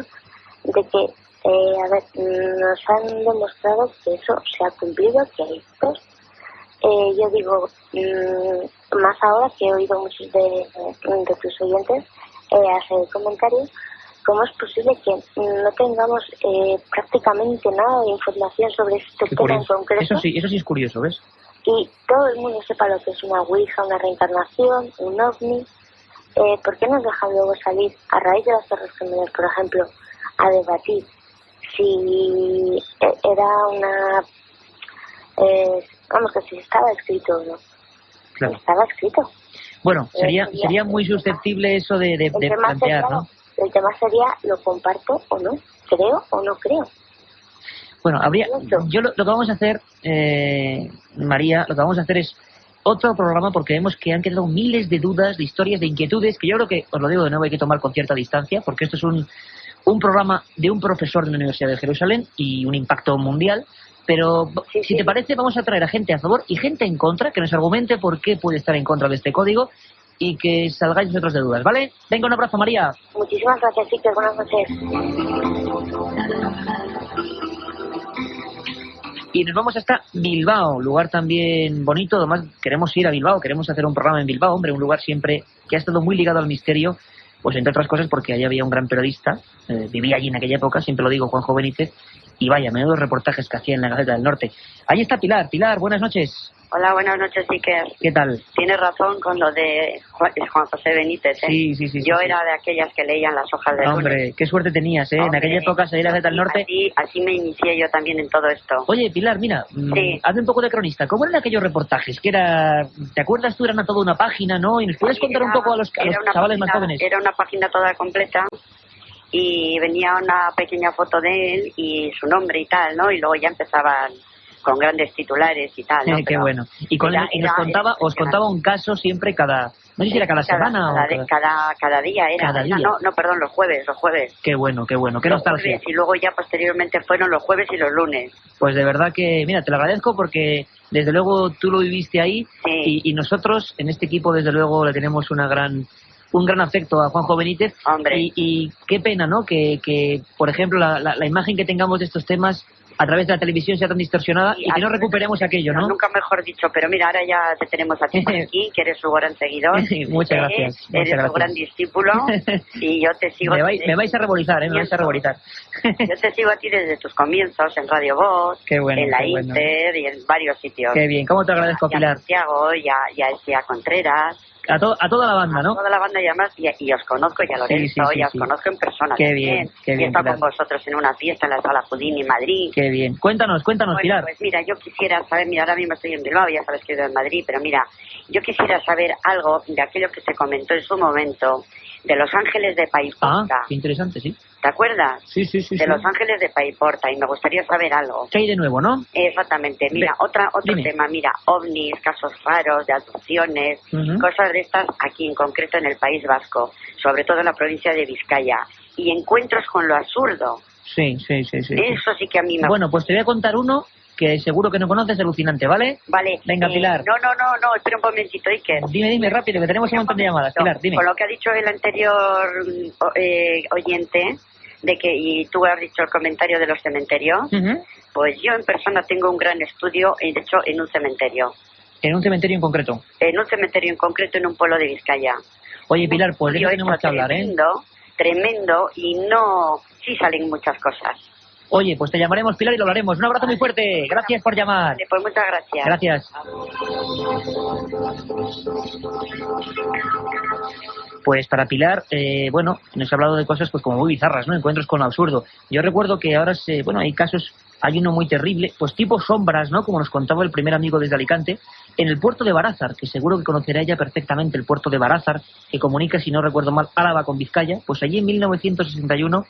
de que, nos han demostrado que eso se ha cumplido, que hay dos. Yo digo, más ahora que he oído muchos de tus oyentes hacer comentarios, ¿cómo es posible que no tengamos prácticamente nada de información sobre este tema en concreto? Eso sí es curioso, ¿ves? Y todo el mundo sepa lo que es una ouija, una reencarnación, un ovni. ¿Por qué nos dejan luego salir, a raíz de las Torres Gemelas, por ejemplo, a debatir si era una... vamos, que si estaba escrito o no? Claro. Estaba escrito. Bueno, sería muy susceptible eso de plantear, ¿no? El tema sería, ¿lo comparto o no? ¿Creo o no creo? Bueno, yo lo que vamos a hacer, María, lo que vamos a hacer es otro programa, porque vemos que han quedado miles de dudas, de historias, de inquietudes, que yo creo que, os lo digo de nuevo, hay que tomar con cierta distancia, porque esto es un programa de un profesor de la Universidad de Jerusalén y un impacto mundial. Pero si te parece, vamos a traer a gente a favor y gente en contra, que nos argumente por qué puede estar en contra de este código y que salgáis vosotros de dudas, ¿vale? Venga, un abrazo, María. Muchísimas gracias, Iker. Buenas noches. Y nos vamos hasta Bilbao, lugar también bonito. Además, queremos ir a Bilbao, queremos hacer un programa en Bilbao, hombre, un lugar siempre que ha estado muy ligado al misterio, pues entre otras cosas porque allí había un gran periodista, vivía allí en aquella época, siempre lo digo, Juanjo Benítez, y vaya, menudos reportajes que hacía en la Gaceta del Norte. Ahí está Pilar. Pilar, buenas noches. Hola, buenas noches, Iker. ¿Qué tal? Tienes razón con lo de Juan José Benítez, ¿eh? Sí. Yo era de aquellas que leían las hojas de lunes. Hombre, qué suerte tenías, ¿eh? Hombre, en aquella época salir a la Gaceta del Norte. Así me inicié yo también en todo esto. Oye, Pilar, mira, hazme un poco de cronista. ¿Cómo eran aquellos reportajes? Que era, ¿te acuerdas tú? Eran a toda una página, ¿no? ¿Y nos puedes contar un poco a los chavales más jóvenes? Era una página toda completa. Y venía una pequeña foto de él y su nombre y tal, ¿no? Y luego ya empezaban con grandes titulares y tal, ¿no? Qué bueno. Y os contaba un caso siempre no sé si era cada semana cada día era. Cada día. No, perdón, los jueves. Qué bueno, qué nostalgia. Y luego ya posteriormente fueron los jueves y los lunes. Pues de verdad que, mira, te lo agradezco porque desde luego tú lo viviste ahí, y nosotros en este equipo desde luego le tenemos un gran afecto a Juanjo Benítez. Hombre. Y qué pena, ¿no? Que por ejemplo, la imagen que tengamos de estos temas a través de la televisión sea tan distorsionada y que no recuperemos aquello, ¿no? Nunca mejor dicho, pero mira, ahora ya te tenemos a ti por aquí, que eres su gran seguidor. Muchas gracias. Eres su gran discípulo y yo te sigo. Me vais a reborizar, me vais a reborizar. Yo te sigo a ti desde tus comienzos en Radio Voz, en la Inter y en varios sitios. Qué bien, ¿cómo te agradezco, Pilar? A Santiago y a Contreras. A toda la banda, ¿no? A toda la banda y además, y os conozco, y a Lorenzo, os conozco en persona. Qué bien, qué bien. Y he estado con vosotros en una fiesta en la Sala Houdini en Madrid. Qué bien. Cuéntanos, Pilar. Pues mira, yo quisiera saber, mira, ahora mismo estoy en Bilbao, ya sabes que estoy en Madrid, pero mira, yo quisiera saber algo de aquello que se comentó en su momento, de Los Ángeles de Paiporta. Qué interesante, sí. ¿Te acuerdas? Sí. De Los Ángeles de Paiporta, y me gustaría saber algo. ¿Qué hay de nuevo, no? Exactamente. Mira, otro tema, mira, ovnis, casos raros de abducciones, cosas de estas aquí en concreto en el País Vasco, sobre todo en la provincia de Vizcaya, y encuentros con lo absurdo. Sí. Eso sí que a mí me... Bueno, pues te voy a contar uno que seguro que no conoces, alucinante, ¿vale? Vale. Venga, Pilar. No, espera un momentito, Iker. Dime rápido, que tenemos un montón de llamadas. Pilar, dime. Con lo que ha dicho el anterior oyente, y tú has dicho el comentario de los cementerios, pues yo en persona tengo un gran estudio, hecho en un cementerio. ¿En un cementerio en concreto? En un cementerio en concreto, en un pueblo de Vizcaya. Oye, Pilar, pues de eso tenemos que hablar, Tremendo, y sí salen muchas cosas. Oye, pues te llamaremos, Pilar, y lo hablaremos. Un abrazo muy fuerte. Gracias por llamar. Pues muchas gracias. Gracias. Pues para Pilar, bueno, nos ha hablado de cosas pues como muy bizarras, ¿no? Encuentros con lo absurdo. Yo recuerdo que ahora, hay casos, hay uno muy terrible, pues tipo sombras, ¿no? Como nos contaba el primer amigo desde Alicante, en el puerto de Barázar, que seguro que conocerá ella perfectamente, el puerto de Barázar, que comunica, si no recuerdo mal, Álava con Vizcaya. Pues allí en 1961,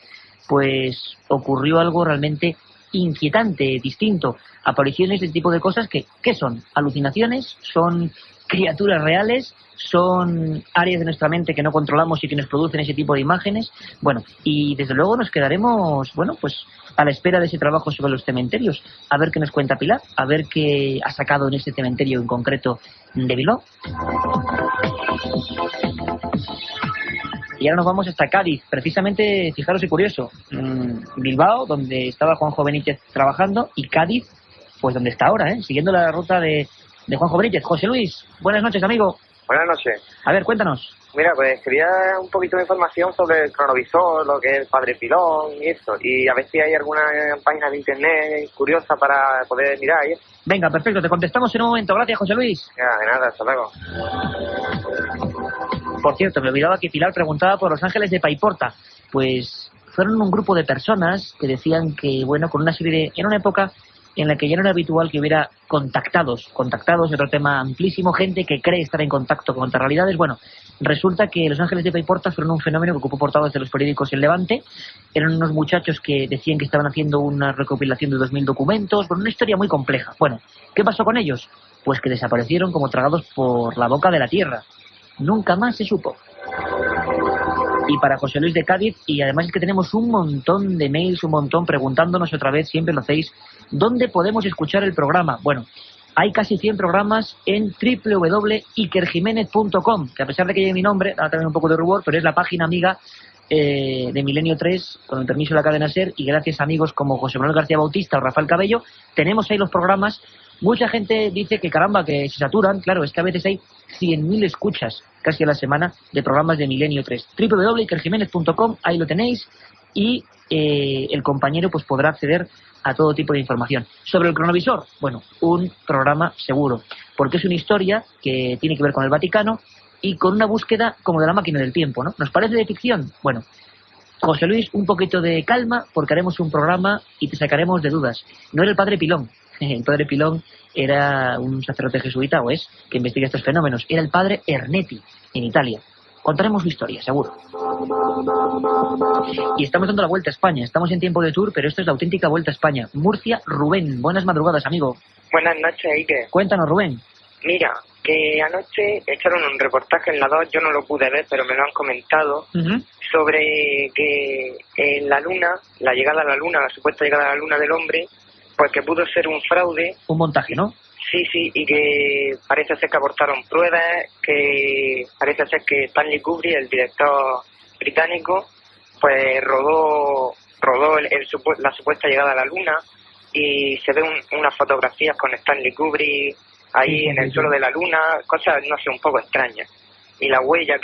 pues ocurrió algo realmente inquietante, distinto. Apariciones de este tipo de cosas que, ¿qué son? ¿Alucinaciones? ¿Son criaturas reales? ¿Son áreas de nuestra mente que no controlamos y que nos producen ese tipo de imágenes? Bueno, y desde luego nos quedaremos, bueno, pues a la espera de ese trabajo sobre los cementerios, a ver qué nos cuenta Pilar, a ver qué ha sacado en este cementerio en concreto de Bilbao. Y ahora nos vamos hasta Cádiz, precisamente, fijaros y curioso, Bilbao, donde estaba Juanjo Benítez trabajando, y Cádiz, pues donde está ahora, siguiendo la ruta de Juanjo Benítez. José Luis, buenas noches, amigo. Buenas noches. A ver, cuéntanos. Mira, pues quería un poquito de información sobre el cronovisor, lo que es el Padre Pilón y eso, y a ver si hay alguna página de internet curiosa para poder mirar y eso. Venga, perfecto, te contestamos en un momento. Gracias, José Luis. Ya, de nada, hasta luego. Por cierto, me olvidaba que Pilar preguntaba por Los Ángeles de Paiporta. Pues fueron un grupo de personas que decían que, bueno, con una serie de... En una época en la que ya no era habitual que hubiera contactados, otro tema amplísimo, gente que cree estar en contacto con otras realidades. Bueno, resulta que Los Ángeles de Paiporta fueron un fenómeno que ocupó portadas de los periódicos en Levante. Eran unos muchachos que decían que estaban haciendo una recopilación de 2000 documentos, bueno, una historia muy compleja. Bueno, ¿qué pasó con ellos? Pues que desaparecieron como tragados por la boca de la tierra. Nunca más se supo. Y para José Luis de Cádiz, y además es que tenemos un montón de mails, un montón preguntándonos otra vez, siempre lo hacéis, ¿dónde podemos escuchar el programa? Bueno, hay casi 100 programas en www.ikerjimenez.com, que a pesar de que lleve mi nombre, da también un poco de rubor, pero es la página amiga de Milenio 3, con el permiso de la cadena SER, y gracias a amigos como José Manuel García Bautista o Rafael Cabello, tenemos ahí los programas. Mucha gente dice que caramba, que se saturan. Claro, es que a veces hay 100.000 escuchas casi a la semana de programas de Milenio 3. www.ikerjimenez.com, ahí lo tenéis, y el compañero pues podrá acceder a todo tipo de información. Sobre el cronovisor, bueno, un programa seguro, porque es una historia que tiene que ver con el Vaticano y con una búsqueda como de la máquina del tiempo, ¿no? ¿Nos parece de ficción? Bueno, José Luis, un poquito de calma, porque haremos un programa y te sacaremos de dudas. No era el Padre Pilón. El Padre Pilón era un sacerdote jesuita, o es, que investiga estos fenómenos. Era el Padre Ernetti, en Italia. Contaremos su historia, seguro. Y estamos dando la vuelta a España. Estamos en tiempo de tour, pero esto es la auténtica vuelta a España. Murcia, Rubén. Buenas madrugadas, amigo. Buenas noches, Ike. Cuéntanos, Rubén. Mira, que anoche echaron un reportaje en la 2, yo no lo pude ver, pero me lo han comentado, sobre que en la Luna, la llegada a la Luna, la supuesta llegada a la Luna del hombre, pues que pudo ser un fraude. Un montaje, ¿no? Sí, y que parece ser que aportaron pruebas, que parece ser que Stanley Kubrick, el director británico, pues rodó la supuesta llegada a la Luna, y se ven unas fotografías con Stanley Kubrick ahí en el suelo de la Luna, cosas, no sé, un poco extrañas. Y la huella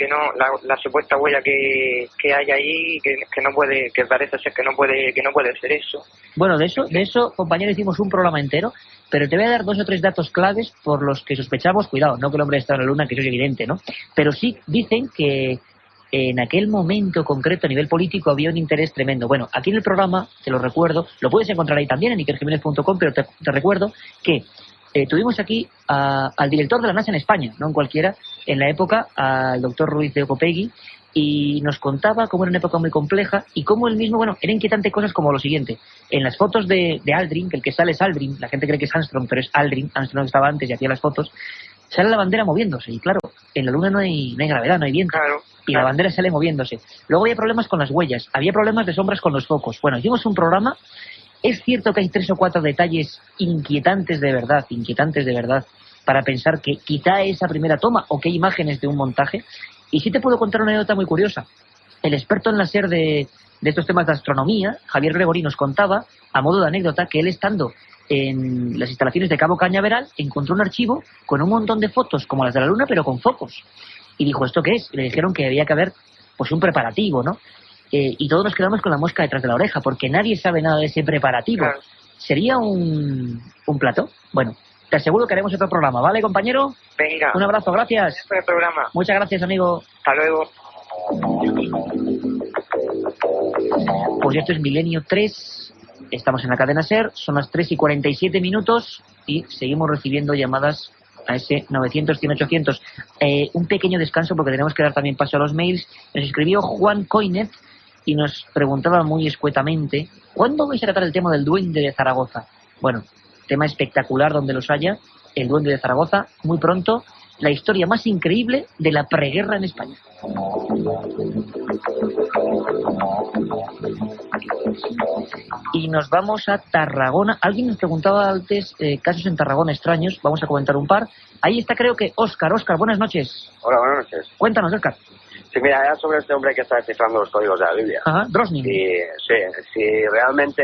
la supuesta huella que hay ahí, que no puede, que parece ser que no puede ser eso. Bueno, de eso, compañero, hicimos un programa entero, pero te voy a dar 2 o 3 datos claves por los que sospechamos, cuidado, no que el hombre está en la Luna, que eso es evidente, ¿no? Pero sí dicen que en aquel momento concreto a nivel político había un interés tremendo. Bueno, aquí en el programa, te lo recuerdo, lo puedes encontrar ahí también en ikerjimenez.com, pero te recuerdo que tuvimos aquí al director de la NASA en España, no en cualquiera, en la época, al doctor Ruiz de Ocopegui, y nos contaba cómo era una época muy compleja y cómo él mismo, bueno, era inquietante cosas como lo siguiente. En las fotos de Aldrin, que el que sale es Aldrin, la gente cree que es Armstrong, pero es Aldrin estaba antes y hacía las fotos, sale la bandera moviéndose, y claro, en la Luna no hay gravedad, no hay viento, y la bandera sale moviéndose. Luego había problemas con las huellas, había problemas de sombras con los focos. Bueno, hicimos un programa. Es cierto que hay 3 o 4 detalles inquietantes de verdad, para pensar que quizá esa primera toma o que hay imágenes de un montaje. Y sí te puedo contar una anécdota muy curiosa. El experto en láser de estos temas de astronomía, Javier Gregorí, nos contaba, a modo de anécdota, que él estando en las instalaciones de Cabo Cañaveral encontró un archivo con un montón de fotos como las de la Luna, pero con focos. Y dijo, ¿esto qué es? Y le dijeron que había que haber pues un preparativo, ¿no? Y todos nos quedamos con la mosca detrás de la oreja, porque nadie sabe nada de ese preparativo. Claro. ¿Sería un plató? Bueno, te aseguro que haremos otro programa, ¿vale, compañero? Venga. Un abrazo, gracias. Gracias por el programa. Muchas gracias, amigo. Hasta luego. Pues esto es Milenio 3, estamos en la cadena SER, son las 3:47 y seguimos recibiendo llamadas a ese 900-100-800. Un pequeño descanso porque tenemos que dar también paso a los mails. Nos escribió Juan Coinet y nos preguntaba muy escuetamente: ¿cuándo vais a tratar el tema del Duende de Zaragoza? Bueno, tema espectacular donde los haya, el Duende de Zaragoza, muy pronto, la historia más increíble de la preguerra en España. Y nos vamos a Tarragona. Alguien nos preguntaba antes casos en Tarragona extraños. Vamos a comentar un par. Ahí está, creo que Óscar. Óscar, buenas noches. Hola, buenas noches. Cuéntanos, Óscar. Sí, mira, era sobre este hombre que está descifrando los códigos de la Biblia. Ajá, Drosnin. Si realmente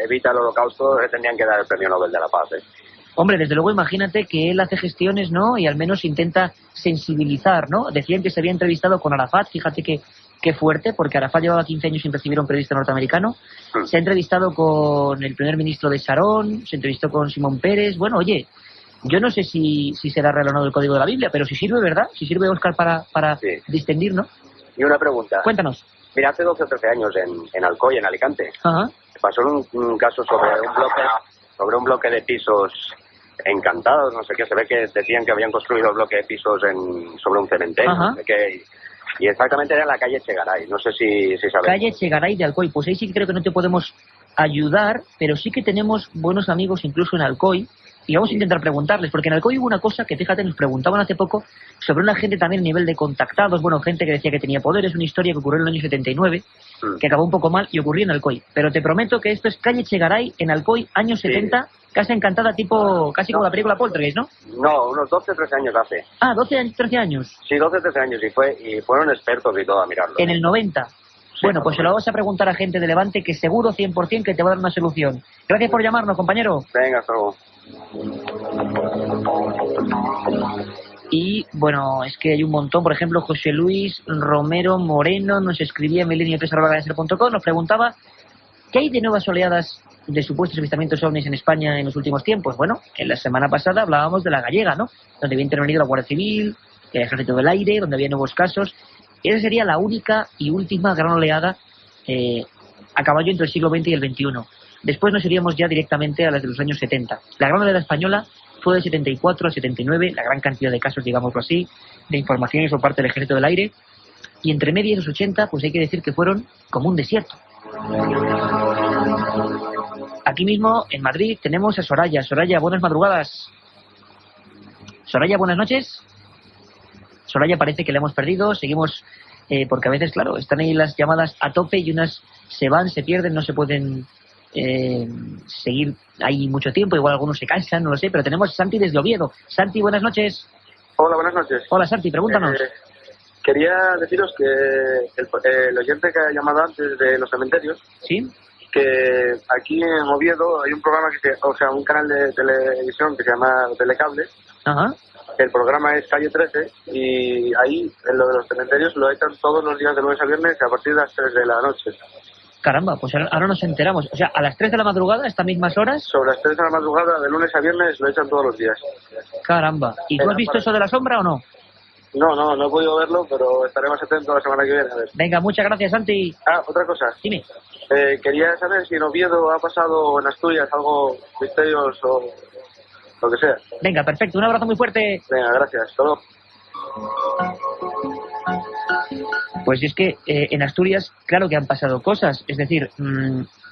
evita el holocausto, le tendrían que dar el premio Nobel de la Paz. Hombre, desde luego imagínate que él hace gestiones, ¿no? Y al menos intenta sensibilizar, ¿no? Decían que se había entrevistado con Arafat, fíjate qué fuerte, porque Arafat llevaba 15 años sin recibir a un periodista norteamericano. Se ha entrevistado con el primer ministro de Sarón, se entrevistó con Simón Pérez. Bueno, oye, yo no sé si será real o no el código de la Biblia, pero si sirve, ¿verdad? Si sirve, Óscar, para distendir, ¿no? Y una pregunta. Cuéntanos. Mira, hace 12 o 13 años en Alcoy, en Alicante, pasó un caso sobre un bloque de pisos encantados, no sé qué, se ve que decían que habían construido el bloque de pisos sobre un cementerio, no sé qué, y exactamente era en la calle Chegaray, no sé si sabes. Calle Chegaray de Alcoy, pues ahí sí que creo que no te podemos ayudar, pero sí que tenemos buenos amigos incluso en Alcoy, y vamos a intentar preguntarles, porque en Alcoy hubo una cosa que, fíjate, nos preguntaban hace poco sobre una gente también a nivel de contactados, bueno, gente que decía que tenía poderes, una historia que ocurrió en el año 79, que acabó un poco mal y ocurrió en Alcoy. Pero te prometo que esto es Calle Chegaray, en Alcoy, años 70, Casa Encantada, tipo, casi como la película Poltergeist, ¿no? No, unos 12 o 13 años hace. Ah, 12, 13 años. Sí, 12 o 13 años, y fueron expertos y todo a mirarlo. En el 90. Bueno, pues se lo vamos a preguntar a gente de Levante que seguro 100% que te va a dar una solución. Gracias por llamarnos, compañero. Venga, hasta luego. Y bueno, es que hay un montón. Por ejemplo, José Luis Romero Moreno nos escribía en milenio3@gaser.com, nos preguntaba: ¿qué hay de nuevas oleadas de supuestos avistamientos ovnis en España en los últimos tiempos? Bueno, en la semana pasada hablábamos de la Gallega, ¿no? Donde había intervenido la Guardia Civil, el Ejército del Aire, donde había nuevos casos. Esa sería la única y última gran oleada a caballo entre el siglo XX y el XXI. Después nos iríamos ya directamente a las de los años 70. La gran oleada española fue del 74 al 79, la gran cantidad de casos, digámoslo así, de informaciones por parte del Ejército del Aire. Y entre media y los 80, pues hay que decir que fueron como un desierto. Aquí mismo, en Madrid, tenemos a Soraya. Soraya, buenas madrugadas. Soraya, buenas noches. Soraya, parece que la hemos perdido. Seguimos, porque a veces, claro, están ahí las llamadas a tope y unas se van, se pierden, no se pueden seguir ahí mucho tiempo. Igual algunos se cansan, no lo sé, pero tenemos a Santi desde Oviedo. Santi, buenas noches. Hola, buenas noches. Hola, Santi, pregúntanos. Quería deciros que el oyente que ha llamado antes de los cementerios, ¿sí?, que aquí en Oviedo hay un programa un canal de televisión que se llama Telecable. Ajá. El programa es Calle 13 y ahí en lo de los cementerios lo echan todos los días de lunes a viernes a partir de las 3 de la noche. Caramba, pues ahora nos enteramos. O sea, a las 3 de la madrugada, estas mismas horas. Sobre las 3 de la madrugada, de lunes a viernes, lo echan todos los días. Caramba. ¿Y tú has visto eso de la sombra o no? No he podido verlo, pero estaré más atento la semana que viene. A ver. Venga, muchas gracias, Santi. Otra cosa. Dime. Quería saber si en Oviedo ha pasado en Asturias algo misterioso o lo que sea. Venga, perfecto. Un abrazo muy fuerte. Venga, gracias. Hasta luego. Pues es que en Asturias, claro que han pasado cosas. Es decir,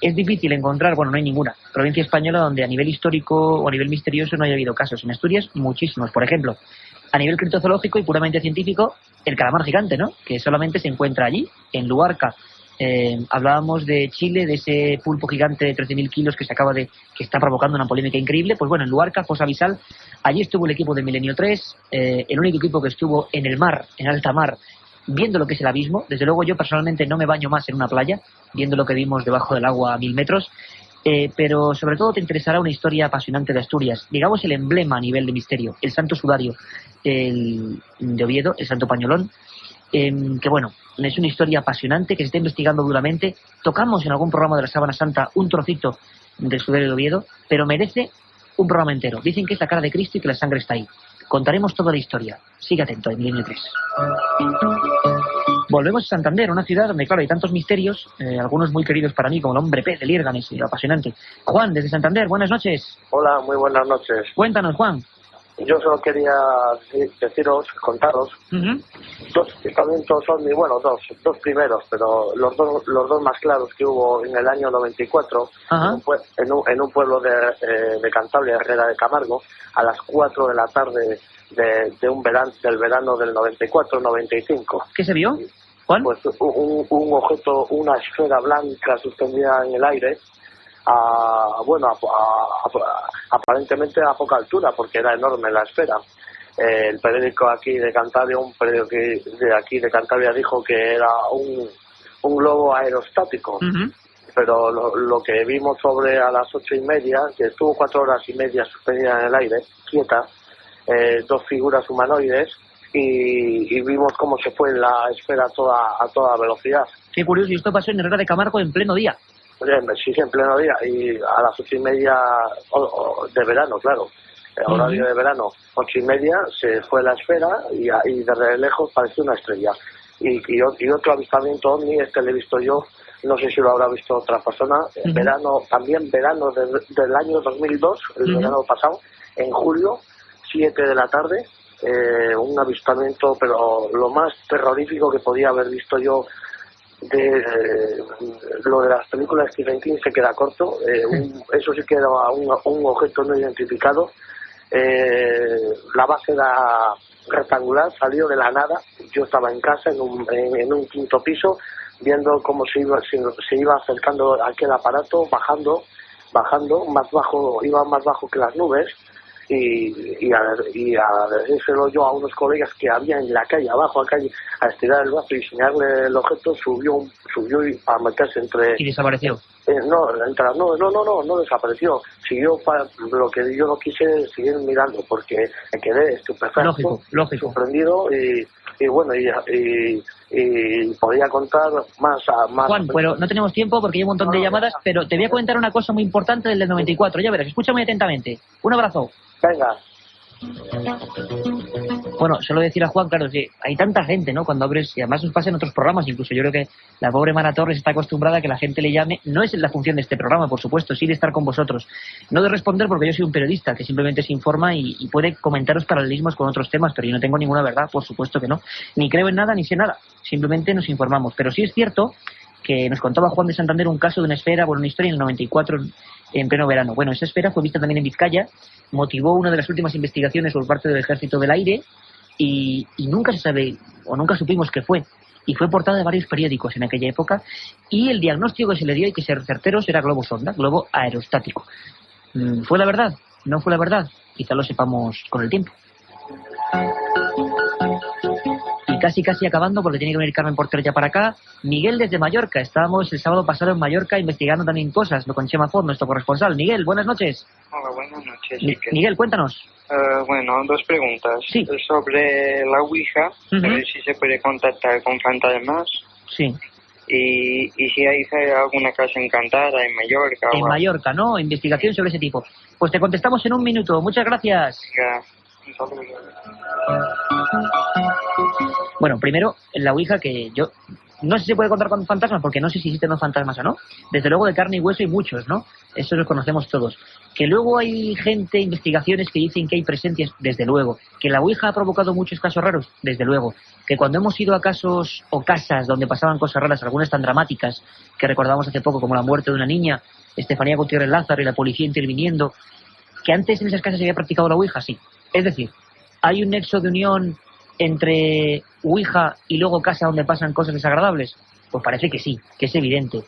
es difícil encontrar, bueno, no hay ninguna provincia española donde a nivel histórico o a nivel misterioso no haya habido casos. En Asturias, muchísimos. Por ejemplo, a nivel criptozoológico y puramente científico, el calamar gigante, ¿no?, que solamente se encuentra allí, en Luarca. Hablábamos de Chile, de ese pulpo gigante de 13.000 kilos que está provocando una polémica increíble. Pues bueno, en Luarca, fosa abisal, allí estuvo el equipo de Milenio 3, el único equipo que estuvo en el mar, en alta mar, viendo lo que es el abismo. Desde luego yo personalmente no me baño más en una playa, viendo lo que vimos debajo del agua a 1000 metros, pero sobre todo te interesará una historia apasionante de Asturias, digamos el emblema a nivel de misterio, el santo sudario de Oviedo, el santo pañolón, que bueno, es una historia apasionante que se está investigando duramente. Tocamos en algún programa de la Sábana Santa un trocito del sudario de Oviedo, pero merece un programa entero. Dicen que es la cara de Cristo y que la sangre está ahí. Contaremos toda la historia. Sigue atento en Milenio 3. Volvemos a Santander, una ciudad donde, claro, hay tantos misterios, algunos muy queridos para mí, como el hombre pez de Liérganes, apasionante. Juan, desde Santander, buenas noches. Hola, muy buenas noches. Cuéntanos, Juan. Yo solo quería contaros, dos avistamientos ovni, bueno, dos primeros, pero los dos más claros que hubo en el año 94, en un pueblo de Cantabria, Herrera de Camargo, a las 4 de la tarde del verano del 94-95. ¿Qué se vio, Juan? Pues un objeto, una esfera blanca suspendida en el aire, aparentemente a poca altura, porque era enorme la esfera. El periódico aquí de Cantabria, un periódico de aquí de Cantabria, dijo que era un globo aerostático. Pero lo que vimos sobre a las 8:30, que estuvo 4 horas y media suspendida en el aire, quieta, dos figuras humanoides, y vimos cómo se fue la esfera a toda velocidad. Qué curioso, y esto pasó en Herrera de Camargo en pleno día. Sí, en pleno día, y a las 8:30 de verano, claro, horario de verano, 8:30, se fue la esfera y desde lejos pareció una estrella. Y otro avistamiento ovni, este lo he visto yo, no sé si lo habrá visto otra persona, verano del año 2002, el verano pasado, en julio, 7 de la tarde, un avistamiento, pero lo más terrorífico que podía haber visto yo. Lo de las películas de Stephen King se queda corto. Eso sí que era un objeto no identificado. La base era rectangular, salió de la nada. Yo estaba en casa en un quinto piso, viendo cómo se iba acercando aquel aparato, bajando más bajo, iba más bajo que las nubes. Y a decírselo yo a unos colegas que había en la calle, abajo, a estirar el brazo y enseñarle el objeto, subió y a meterse entre... ¿Y desapareció? No desapareció. Siguió para lo que yo no quise seguir mirando, porque me quedé estupefacto, sorprendido y bueno, y podía contar más. Juan, pero no tenemos tiempo porque hay un montón de llamadas, pero te voy a comentar una cosa muy importante del 94, ya verás, escucha muy atentamente. Un abrazo. Venga. Bueno, solo decir a Juan, claro, que hay tanta gente, ¿no? Cuando abres, y además nos pasa en otros programas, incluso yo creo que la pobre Mara Torres está acostumbrada a que la gente le llame. No es la función de este programa, por supuesto, sí de estar con vosotros. No de responder, porque yo soy un periodista que simplemente se informa y puede comentaros paralelismos con otros temas, pero yo no tengo ninguna verdad, por supuesto que no. Ni creo en nada, ni sé nada. Simplemente nos informamos. Pero sí es cierto que nos contaba Juan de Santander un caso de una esfera, una historia en el 94 en pleno verano. Bueno, esa esfera fue vista también en Vizcaya, motivó una de las últimas investigaciones por parte del Ejército del Aire y nunca se sabe, o nunca supimos qué fue. Y fue portada de varios periódicos en aquella época y el diagnóstico que se le dio, hay que ser certeros, era globo sonda, globo aerostático. ¿Fue la verdad? ¿No fue la verdad? Quizá lo sepamos con el tiempo. Casi acabando, porque tiene que venir Carmen Porter ya para acá. Miguel desde Mallorca. Estábamos el sábado pasado en Mallorca investigando también cosas, con Chema Ford, nuestro corresponsal. Miguel, buenas noches. Hola, buenas noches. Miguel, cuéntanos. Bueno, dos preguntas. Sí. Sobre la Ouija, a ver si se puede contactar con fantasmas. Sí. Y si hay alguna casa encantada en Mallorca. En Mallorca, ¿no? Investigación sobre ese tipo. Pues te contestamos en un minuto. Muchas gracias. Bueno, primero, en la Ouija, que yo no sé si se puede contar con fantasmas, porque no sé si existen los fantasmas o no. Desde luego de carne y hueso hay muchos, ¿no? Eso lo conocemos todos. Que luego hay gente, investigaciones que dicen que hay presencias, desde luego. Que la Ouija ha provocado muchos casos raros, desde luego. Que cuando hemos ido a casos o casas donde pasaban cosas raras, algunas tan dramáticas, que recordamos hace poco, como la muerte de una niña, Estefanía Gutiérrez Lázaro y la policía interviniendo, que antes en esas casas se había practicado la Ouija, sí. Es decir, hay un nexo de unión entre Ouija y luego casa donde pasan cosas desagradables. Pues parece que sí, que es evidente.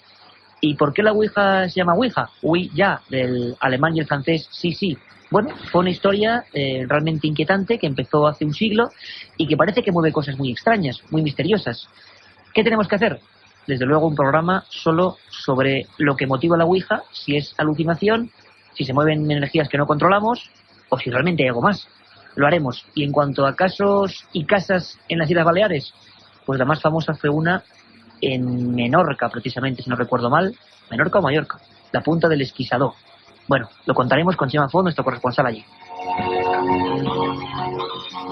¿Y por qué la Ouija se llama Ouija? Ouija, del alemán y el francés, sí. Bueno, fue una historia realmente inquietante que empezó hace un siglo y que parece que mueve cosas muy extrañas, muy misteriosas. ¿Qué tenemos que hacer? Desde luego un programa solo sobre lo que motiva la Ouija, si es alucinación, si se mueven energías que no controlamos o si realmente hay algo más. Lo haremos. Y en cuanto a casos y casas en las Islas Baleares, pues la más famosa fue una en Menorca, precisamente, si no recuerdo mal. ¿Menorca o Mallorca? La Punta del Esquisador. Bueno, lo contaremos con Chema Ford, nuestro corresponsal allí.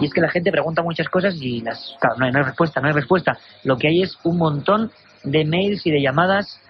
Y es que la gente pregunta muchas cosas y claro, no hay respuesta. Lo que hay es un montón de mails y de llamadas.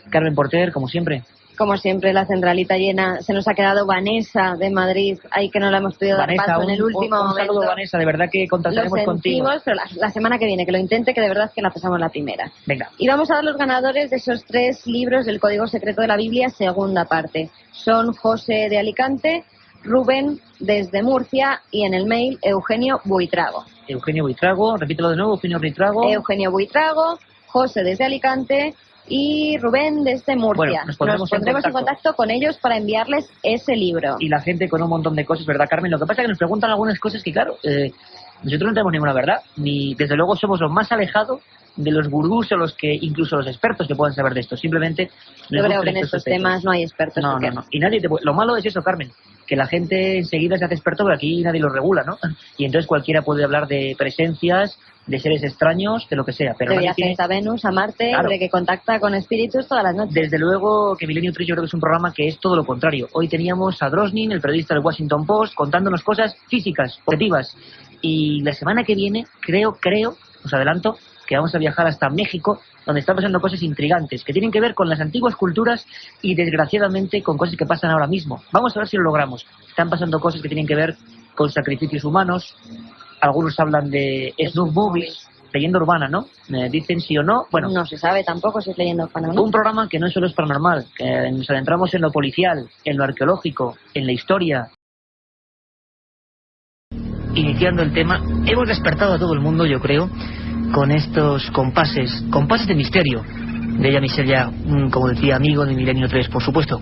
Carmen Porter, como siempre. Como siempre, la centralita llena. Se nos ha quedado Vanessa de Madrid. Ahí que no la hemos podido dar paso en el último momento. Un saludo, Vanessa. De verdad que contactaremos contigo. Pero la semana que viene, que lo intente, que de verdad que la pasamos la primera. Venga. Y vamos a dar los ganadores de esos 3 libros del Código Secreto de la Biblia, segunda parte. Son José de Alicante, Rubén desde Murcia y en el mail Eugenio Buitrago. Eugenio Buitrago, repítelo de nuevo, Eugenio Buitrago. Eugenio Buitrago, José desde Alicante y Rubén desde Murcia. Bueno, nos pondremos en contacto con ellos para enviarles ese libro. Y la gente con un montón de cosas, ¿verdad, Carmen? Lo que pasa es que nos preguntan algunas cosas que, claro, nosotros no tenemos ninguna verdad, ni desde luego somos los más alejados de los gurús o los que, incluso los expertos que puedan saber de esto. Simplemente yo creo que en estos temas no hay expertos. No. Y nadie lo malo es eso, Carmen, que la gente enseguida se hace experto, pero aquí nadie lo regula, ¿no? Y entonces cualquiera puede hablar de presencias, de seres extraños, de lo que sea. Pero de viajes a Venus, a Marte, claro, de que contacta con espíritus todas las noches. Desde luego que Milenio 3 yo creo que es un programa que es todo lo contrario. Hoy teníamos a Drosnin, el periodista del Washington Post, contándonos cosas físicas, objetivas. Y la semana que viene, creo, os adelanto, que vamos a viajar hasta México, donde están pasando cosas intrigantes, que tienen que ver con las antiguas culturas y, desgraciadamente, con cosas que pasan ahora mismo. Vamos a ver si lo logramos. Están pasando cosas que tienen que ver con sacrificios humanos. Algunos hablan de snuff movies, leyenda urbana, ¿no? Dicen sí o no. Bueno, no se sabe tampoco si es leyenda urbana o no. Un programa que no solo es paranormal, que nos adentramos en lo policial, en lo arqueológico, en la historia. Iniciando el tema, hemos despertado a todo el mundo, yo creo, con estos compases de misterio de ella miseria, como decía, amigo de Milenio 3, por supuesto.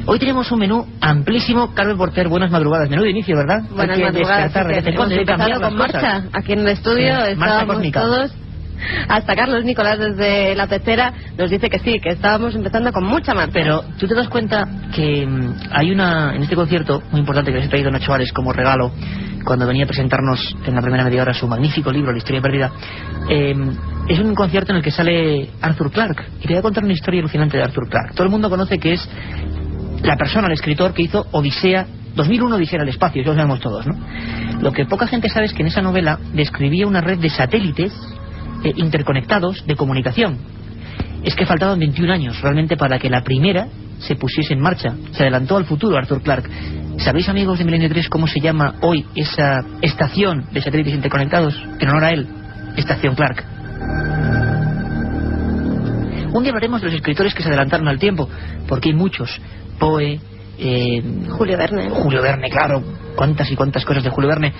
Hoy tenemos un menú amplísimo. Carmen Porter, buenas madrugadas. Menú de inicio, ¿verdad? Buenas madrugadas. Hemos empezado con marcha. Aquí en el estudio estábamos todos. Hasta Carlos Nicolás desde la Pecera nos dice que sí, que estábamos empezando con mucha marcha. Pero tú te das cuenta que hay en este concierto muy importante que les he traído Nacho Ares como regalo cuando venía a presentarnos en la primera media hora su magnífico libro, La historia perdida. Es un concierto en el que sale Arthur Clarke. Y te voy a contar una historia alucinante de Arthur Clarke. Todo el mundo conoce que es la persona, el escritor que hizo Odisea, 2001 Odisea en el espacio, ya lo sabemos todos, ¿no? Lo que poca gente sabe es que en esa novela describía una red de satélites interconectados de comunicación. Es que faltaban 21 años realmente para que la primera se pusiese en marcha. Se adelantó al futuro Arthur Clarke. ¿Sabéis, amigos de Milenio 3, cómo se llama hoy esa estación de satélites interconectados? En honor a él, Estación Clarke. Un día hablaremos de los escritores que se adelantaron al tiempo, porque hay muchos. Poe, Julio Verne, claro. Cuántas y cuántas cosas de Julio Verne.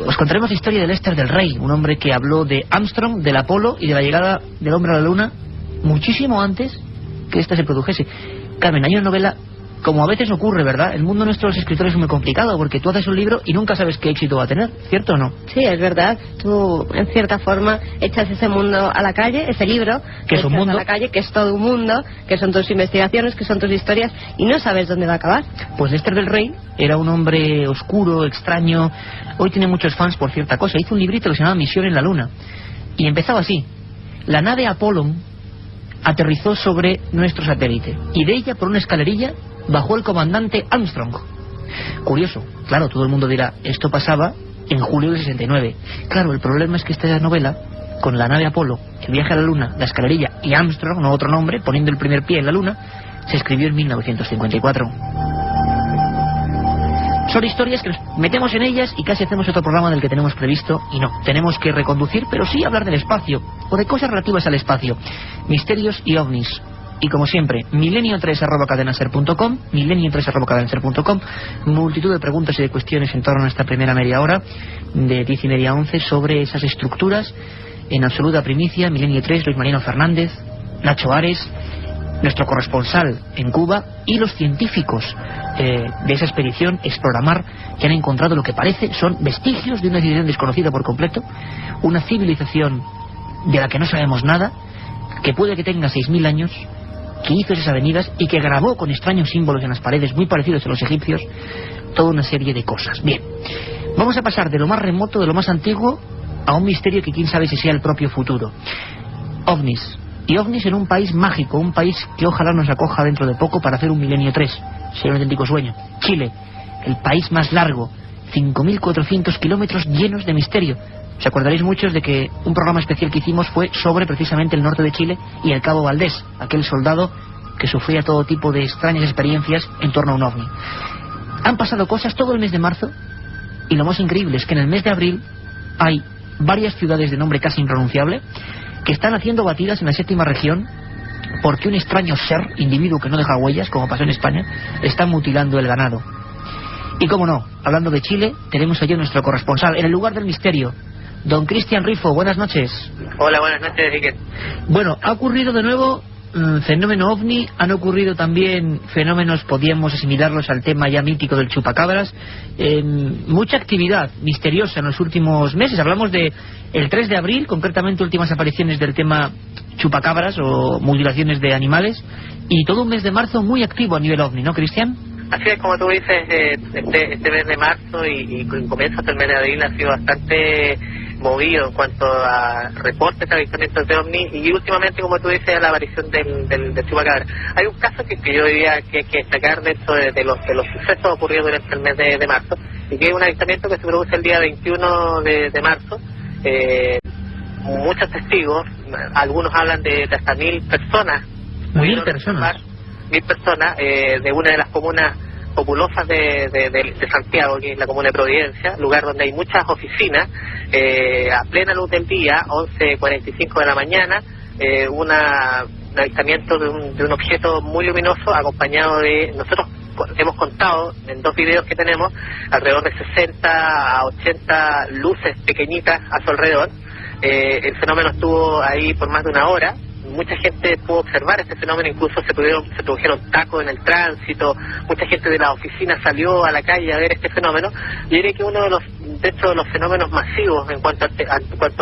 Os contaremos la historia de Lester del Rey, un hombre que habló de Armstrong, del Apolo y de la llegada del hombre a la luna muchísimo antes que esta se produjese. Carmen, hay una novela, como a veces ocurre, ¿verdad? El mundo nuestro de los escritores es muy complicado, porque tú haces un libro y nunca sabes qué éxito va a tener, ¿cierto o no? Sí, es verdad. Tú, en cierta forma, echas ese mundo a la calle, ese libro, que es un mundo a la calle, que es todo un mundo, que son tus investigaciones, que son tus historias, y no sabes dónde va a acabar. Pues Lester del Rey era un hombre oscuro, extraño. Hoy tiene muchos fans por cierta cosa. Hizo un librito que se llama Misión en la Luna. Y empezaba así. La nave Apollo aterrizó sobre nuestro satélite. Y de ella, por una escalerilla, bajó el comandante Armstrong. Curioso. Claro, todo el mundo dirá, esto pasaba en julio del 69. Claro, el problema es que esta novela, con la nave Apolo, el viaje a la Luna, la escalerilla y Armstrong, no otro nombre, poniendo el primer pie en la Luna, se escribió en 1954. Son historias que nos metemos en ellas y casi hacemos otro programa del que tenemos previsto, y no, tenemos que reconducir, pero sí hablar del espacio, o de cosas relativas al espacio, misterios y ovnis. Y como siempre, milenio3@cadenaser.com, milenio3@cadenaser.com, multitud de preguntas y de cuestiones en torno a esta primera media hora, de 10:30 a 11, sobre esas estructuras, en absoluta primicia. Milenio 3, Luis Mariano Fernández, Nacho Ares, nuestro corresponsal en Cuba, y los científicos de esa expedición Exploramar, que han encontrado lo que parece son vestigios de una civilización desconocida por completo, una civilización de la que no sabemos nada, que puede que tenga 6.000 años, que hizo esas avenidas y que grabó con extraños símbolos en las paredes muy parecidos a los egipcios toda una serie de cosas. Bien, vamos a pasar de lo más remoto, de lo más antiguo, a un misterio que quién sabe si sea el propio futuro. OVNIs. Y OVNIs en un país mágico, un país que ojalá nos acoja dentro de poco para hacer un Milenio 3. Sería un auténtico sueño. Chile, el país más largo, 5.400 kilómetros llenos de misterio. Os acordaréis muchos de que un programa especial que hicimos fue sobre precisamente el norte de Chile y el Cabo Valdés, aquel soldado que sufría todo tipo de extrañas experiencias en torno a un ovni. Han pasado cosas todo el mes de marzo, y lo más increíble es que en el mes de abril hay varias ciudades de nombre casi impronunciable que están haciendo batidas en la 7ª región porque un extraño ser, individuo que no deja huellas, como pasó en España, está mutilando el ganado. Y cómo no, hablando de Chile, tenemos allí a nuestro corresponsal en el lugar del misterio, don Cristian Rifo. Buenas noches. Hola, buenas noches, Iker. Bueno, ha ocurrido de nuevo fenómeno ovni, han ocurrido también fenómenos, podíamos asimilarlos al tema ya mítico del chupacabras, mucha actividad misteriosa en los últimos meses. Hablamos de el 3 de abril, concretamente últimas apariciones del tema chupacabras o mutilaciones de animales, y todo un mes de marzo muy activo a nivel ovni, ¿no, Cristian? Así es, como tú dices, este mes de marzo y comienzo hasta el mes de abril ha sido bastante movido en cuanto a reportes, avistamientos de ovni y últimamente, como tú dices, a la aparición del chupacabra. Hay un caso que yo diría que hay que destacar dentro de los sucesos ocurridos durante el mes de marzo, y que es un avistamiento que se produce el día 21 de marzo. Muchos testigos, algunos hablan de hasta 1.000 personas. 1.000 personas. 1.000 personas de una de las comunas populosas de Santiago, que es la comuna de Providencia, lugar donde hay muchas oficinas, a plena luz del día, 11:45 de la mañana, un avistamiento de un objeto muy luminoso acompañado de, nosotros hemos contado en 2 videos que tenemos, alrededor de 60 a 80 luces pequeñitas a su alrededor. El fenómeno estuvo ahí por más de 1 hora. Mucha gente pudo observar este fenómeno, incluso se produjeron tacos en el tránsito, mucha gente de la oficina salió a la calle a ver este fenómeno. Yo diría que uno de los fenómenos masivos en cuanto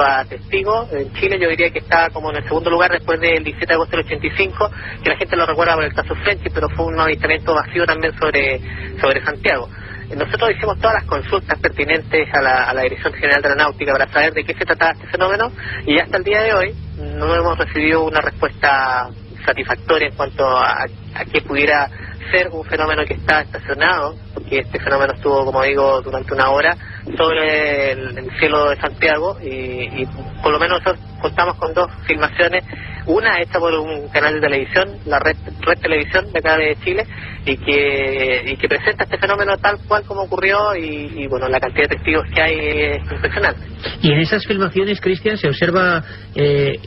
a testigos en Chile, yo diría que está como en el segundo lugar después del 17 de agosto del 85, que la gente lo recuerda por el caso Frenchy, pero fue un avistamiento masivo también sobre Santiago. Nosotros hicimos todas las consultas pertinentes a la Dirección General de Aeronáutica para saber de qué se trataba este fenómeno, y hasta el día de hoy no hemos recibido una respuesta satisfactoria en cuanto a que pudiera ser un fenómeno que está estacionado, porque este fenómeno estuvo, como digo, durante 1 hora sobre el cielo de Santiago, y por lo menos nosotros contamos con 2 filmaciones, una hecha por un canal de televisión, la red televisión de acá de Chile, y que presenta este fenómeno tal cual como ocurrió, y bueno, la cantidad de testigos que hay es impresionante. Y en esas filmaciones, Cristian, se observa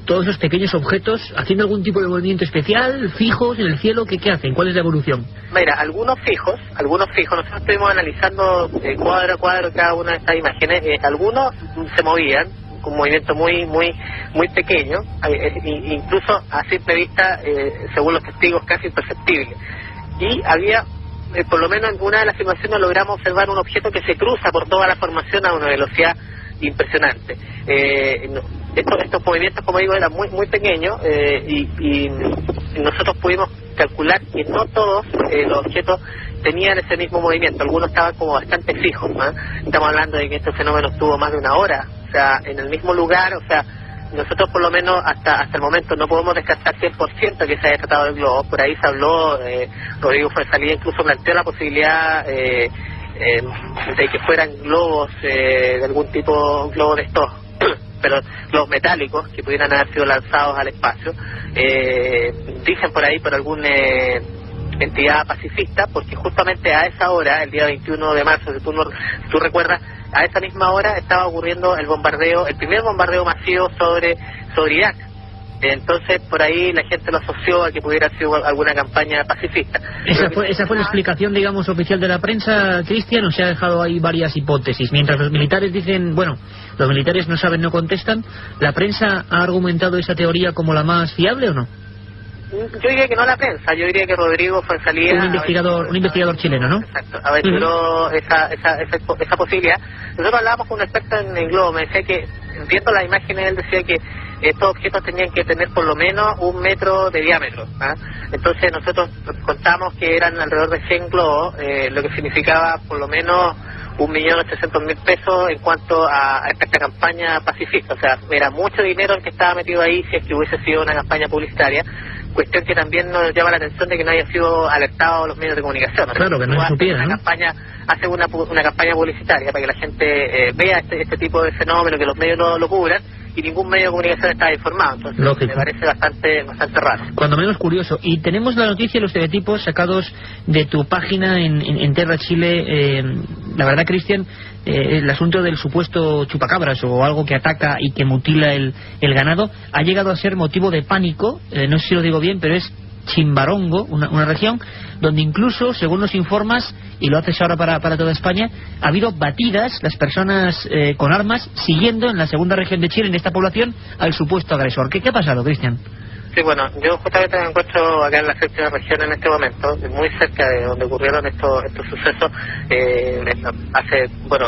todos esos pequeños objetos haciendo algún tipo de movimiento especial, fijos en el cielo. ¿Qué hacen? ¿Cuál es la evolución? Mira, algunos fijos, nosotros estuvimos analizando cuadro a cuadro cada una de estas imágenes, algunos se movían, un movimiento muy pequeño, incluso a simple vista, según los testigos, casi imperceptible. Y había, por lo menos en una de las filmaciones logramos observar un objeto que se cruza por toda la formación a una velocidad impresionante. Estos movimientos, como digo, eran muy pequeños, y nosotros pudimos calcular que no todos los objetos tenían ese mismo movimiento, algunos estaban como bastante fijos, ¿no? Estamos hablando de que este fenómeno estuvo más de 1 hora, o sea, en el mismo lugar, o sea, nosotros por lo menos hasta el momento no podemos descartar 100% que se haya tratado del globo. Por ahí se habló, Rodrigo Fuenzalía incluso planteó la posibilidad de que fueran globos de algún tipo, globos de estos pero globos metálicos que pudieran haber sido lanzados al espacio. Dicen por ahí por alguna entidad pacifista, porque justamente a esa hora, el día 21 de marzo, si tú recuerdas, a esa misma hora estaba ocurriendo el primer bombardeo masivo sobre Irak. Entonces por ahí la gente lo asoció a que pudiera ser alguna campaña pacifista. ¿Esa fue la explicación, digamos, oficial de la prensa, Cristian, o se ha dejado ahí varias hipótesis? Mientras los militares dicen, bueno, los militares no saben, no contestan, ¿la prensa ha argumentado esa teoría como la más fiable o no? Yo diría que no la prensa, yo diría que Rodrigo Fuenzalía, un investigador chileno, ¿no? Exacto, aventuró esa posibilidad. Nosotros hablábamos con un experto en globo, me decía que, viendo las imágenes, él decía que estos objetos tenían que tener por lo menos 1 metro de diámetro. Entonces nosotros contamos que eran alrededor de 100 globos, lo que significaba por lo menos 1.800.000 pesos en cuanto a esta campaña pacifista. O sea, era mucho dinero el que estaba metido ahí si es que hubiese sido una campaña publicitaria. Cuestión que también nos llama la atención de que no haya sido alertado a los medios de comunicación. Claro, que no supiera, ¿no? Hace una campaña publicitaria para que la gente vea este tipo de fenómeno, que los medios no lo cubran, y ningún medio de comunicación está informado. Entonces lógico. Me parece bastante raro. Cuando menos curioso. Y tenemos la noticia y los estereotipos sacados de tu página en Terra Chile. La verdad, Cristian, el asunto del supuesto chupacabras o algo que ataca y que mutila el ganado ha llegado a ser motivo de pánico. No sé si lo digo bien, pero es Chimbarongo, una región donde incluso, según nos informas, y lo haces ahora para toda España, ha habido batidas las personas con armas siguiendo en la segunda región de Chile, en esta población, al supuesto agresor. ¿Qué ha pasado, Cristian? Sí, bueno, yo justamente me encuentro acá en la séptima región en este momento, muy cerca de donde ocurrieron estos sucesos.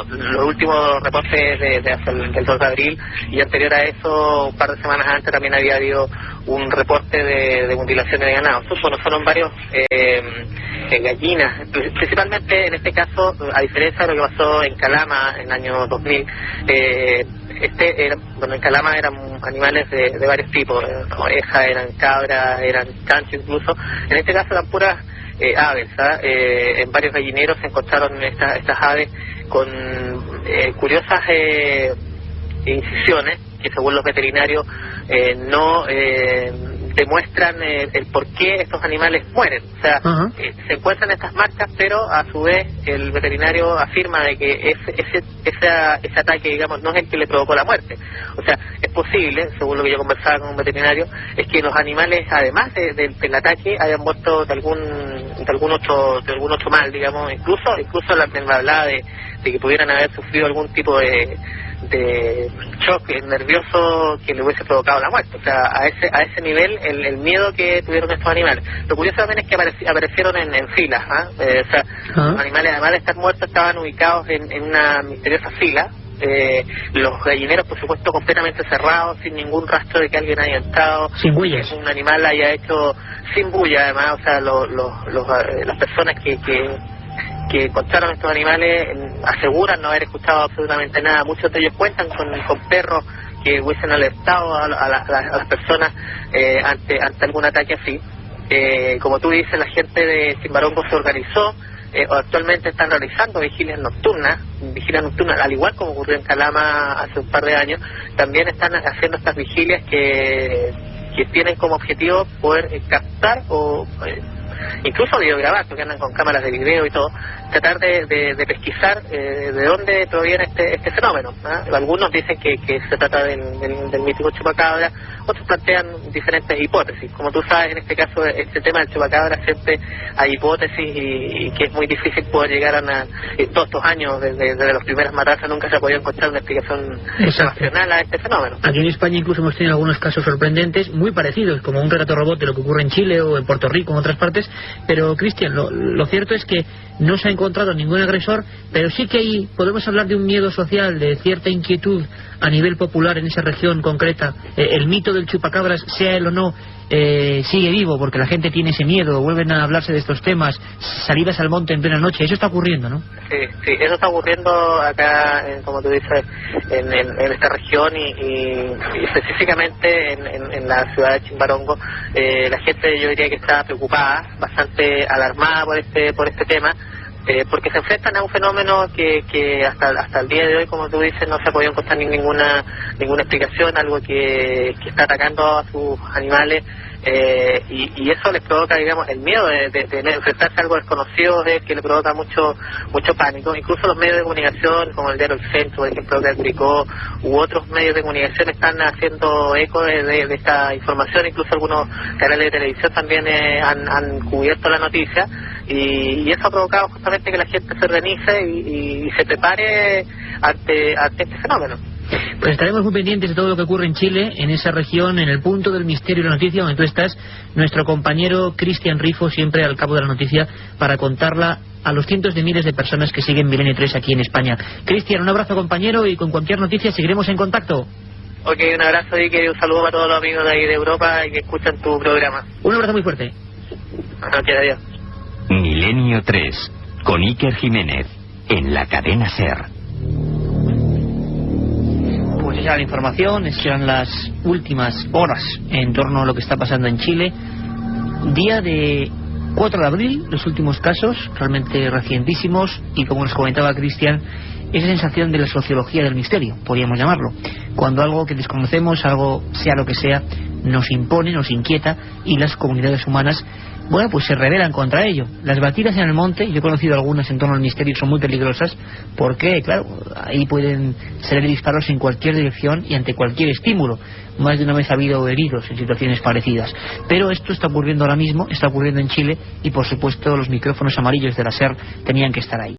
Los últimos reportes del 2 de abril, y anterior a eso, un par de semanas antes, también había habido un reporte de mutilaciones de ganado. Fueron varios gallinas, principalmente en este caso, a diferencia de lo que pasó en Calama en el año 2000. En Calama eran animales de varios tipos, ovejas, eran cabras, eran chanchos incluso. En este caso eran puras aves. En varios gallineros se encontraron estas aves con curiosas incisiones que, según los veterinarios, no demuestran el por qué estos animales mueren. O sea, se encuentran estas marcas, pero a su vez el veterinario afirma de que ese ataque, digamos, no es el que le provocó la muerte. O sea, es posible, según lo que yo conversaba con un veterinario, es que los animales, además del ataque, hayan muerto de algún otro mal, digamos. Incluso me hablaba de que pudieran haber sufrido algún tipo de choque nervioso que le hubiese provocado la muerte. O sea, a ese nivel el miedo que tuvieron estos animales. Lo curioso también es que aparecieron en filas. Los animales, además de estar muertos, estaban ubicados en una misteriosa fila. Los gallineros, por supuesto, completamente cerrados, sin ningún rastro de que alguien haya entrado, sin huellas, un animal haya hecho sin bulla. Además, o sea, las personas que encontraron estos animales aseguran no haber escuchado absolutamente nada. Muchos de ellos cuentan con perros que hubiesen alertado a las personas ante algún ataque así. Como tú dices, la gente de Chimbarongo se organizó. Actualmente están realizando vigilias nocturnas, al igual como ocurrió en Calama hace un par de años. También están haciendo estas vigilias que tienen como objetivo poder captar o incluso videograbar, porque andan con cámaras de video y todo, tratar de pesquisar de dónde proviene este fenómeno. Algunos dicen que se trata del mítico chupacabra, otros plantean diferentes hipótesis. Como tú sabes, en este caso, este tema del chupacabra siempre hay hipótesis y que es muy difícil poder llegar en todos estos años, desde los primeras matanzas, nunca se ha podido encontrar una explicación racional a este fenómeno. Aquí en España incluso hemos tenido algunos casos sorprendentes, muy parecidos, como un relato robot de lo que ocurre en Chile o en Puerto Rico, en otras partes. Pero, Cristian, lo cierto es que no se ha encontrado ningún agresor, pero sí que podemos hablar de un miedo social, de cierta inquietud a nivel popular en esa región concreta. El mito del chupacabras, sea él o no, sigue vivo, porque la gente tiene ese miedo, vuelven a hablarse de estos temas, salidas al monte en plena noche. Eso está ocurriendo, ¿no? Sí, eso está ocurriendo acá, como tú dices, en esta región y específicamente en la ciudad de Chimbarongo. La gente, yo diría que está preocupada, bastante alarmada por este tema, porque se enfrentan a un fenómeno que hasta el día de hoy, como tú dices, no se ha podido encontrar ninguna explicación, algo que está atacando a sus animales, y eso les provoca, digamos, el miedo de enfrentarse a algo desconocido, que le provoca mucho pánico. Incluso los medios de comunicación, como el diario El Centro, por ejemplo, que Curicó, u otros medios de comunicación, están haciendo eco de esta información. Incluso algunos canales de televisión también han cubierto la noticia, y eso ha provocado justamente que la gente se organice y se prepare ante este fenómeno. Pues estaremos muy pendientes de todo lo que ocurre en Chile, en esa región, en el punto del misterio y la noticia, donde tú estás, nuestro compañero Cristian Rifo, siempre al cabo de la noticia, para contarla a los cientos de miles de personas que siguen Milenio 3 aquí en España. Cristian, un abrazo, compañero, y con cualquier noticia seguiremos en contacto. Ok, un abrazo y que un saludo para todos los amigos de ahí de Europa y que escuchan tu programa. Un abrazo muy fuerte. Ok, adiós. Milenio 3, con Iker Jiménez, en la cadena SER. Pues esa era la información, esas eran las últimas horas en torno a lo que está pasando en Chile. Día de 4 de abril, los últimos casos, realmente recientísimos, y como nos comentaba Cristian, esa sensación de la sociología del misterio, podríamos llamarlo. Cuando algo que desconocemos, algo sea lo que sea, nos impone, nos inquieta, y las comunidades humanas, bueno, pues se rebelan contra ello. Las batidas en el monte, yo he conocido algunas en torno al misterio, son muy peligrosas, porque, claro, ahí pueden salir disparos en cualquier dirección y ante cualquier estímulo. Más de una vez ha habido heridos en situaciones parecidas. Pero esto está ocurriendo ahora mismo, está ocurriendo en Chile, y por supuesto los micrófonos amarillos de la SER tenían que estar ahí.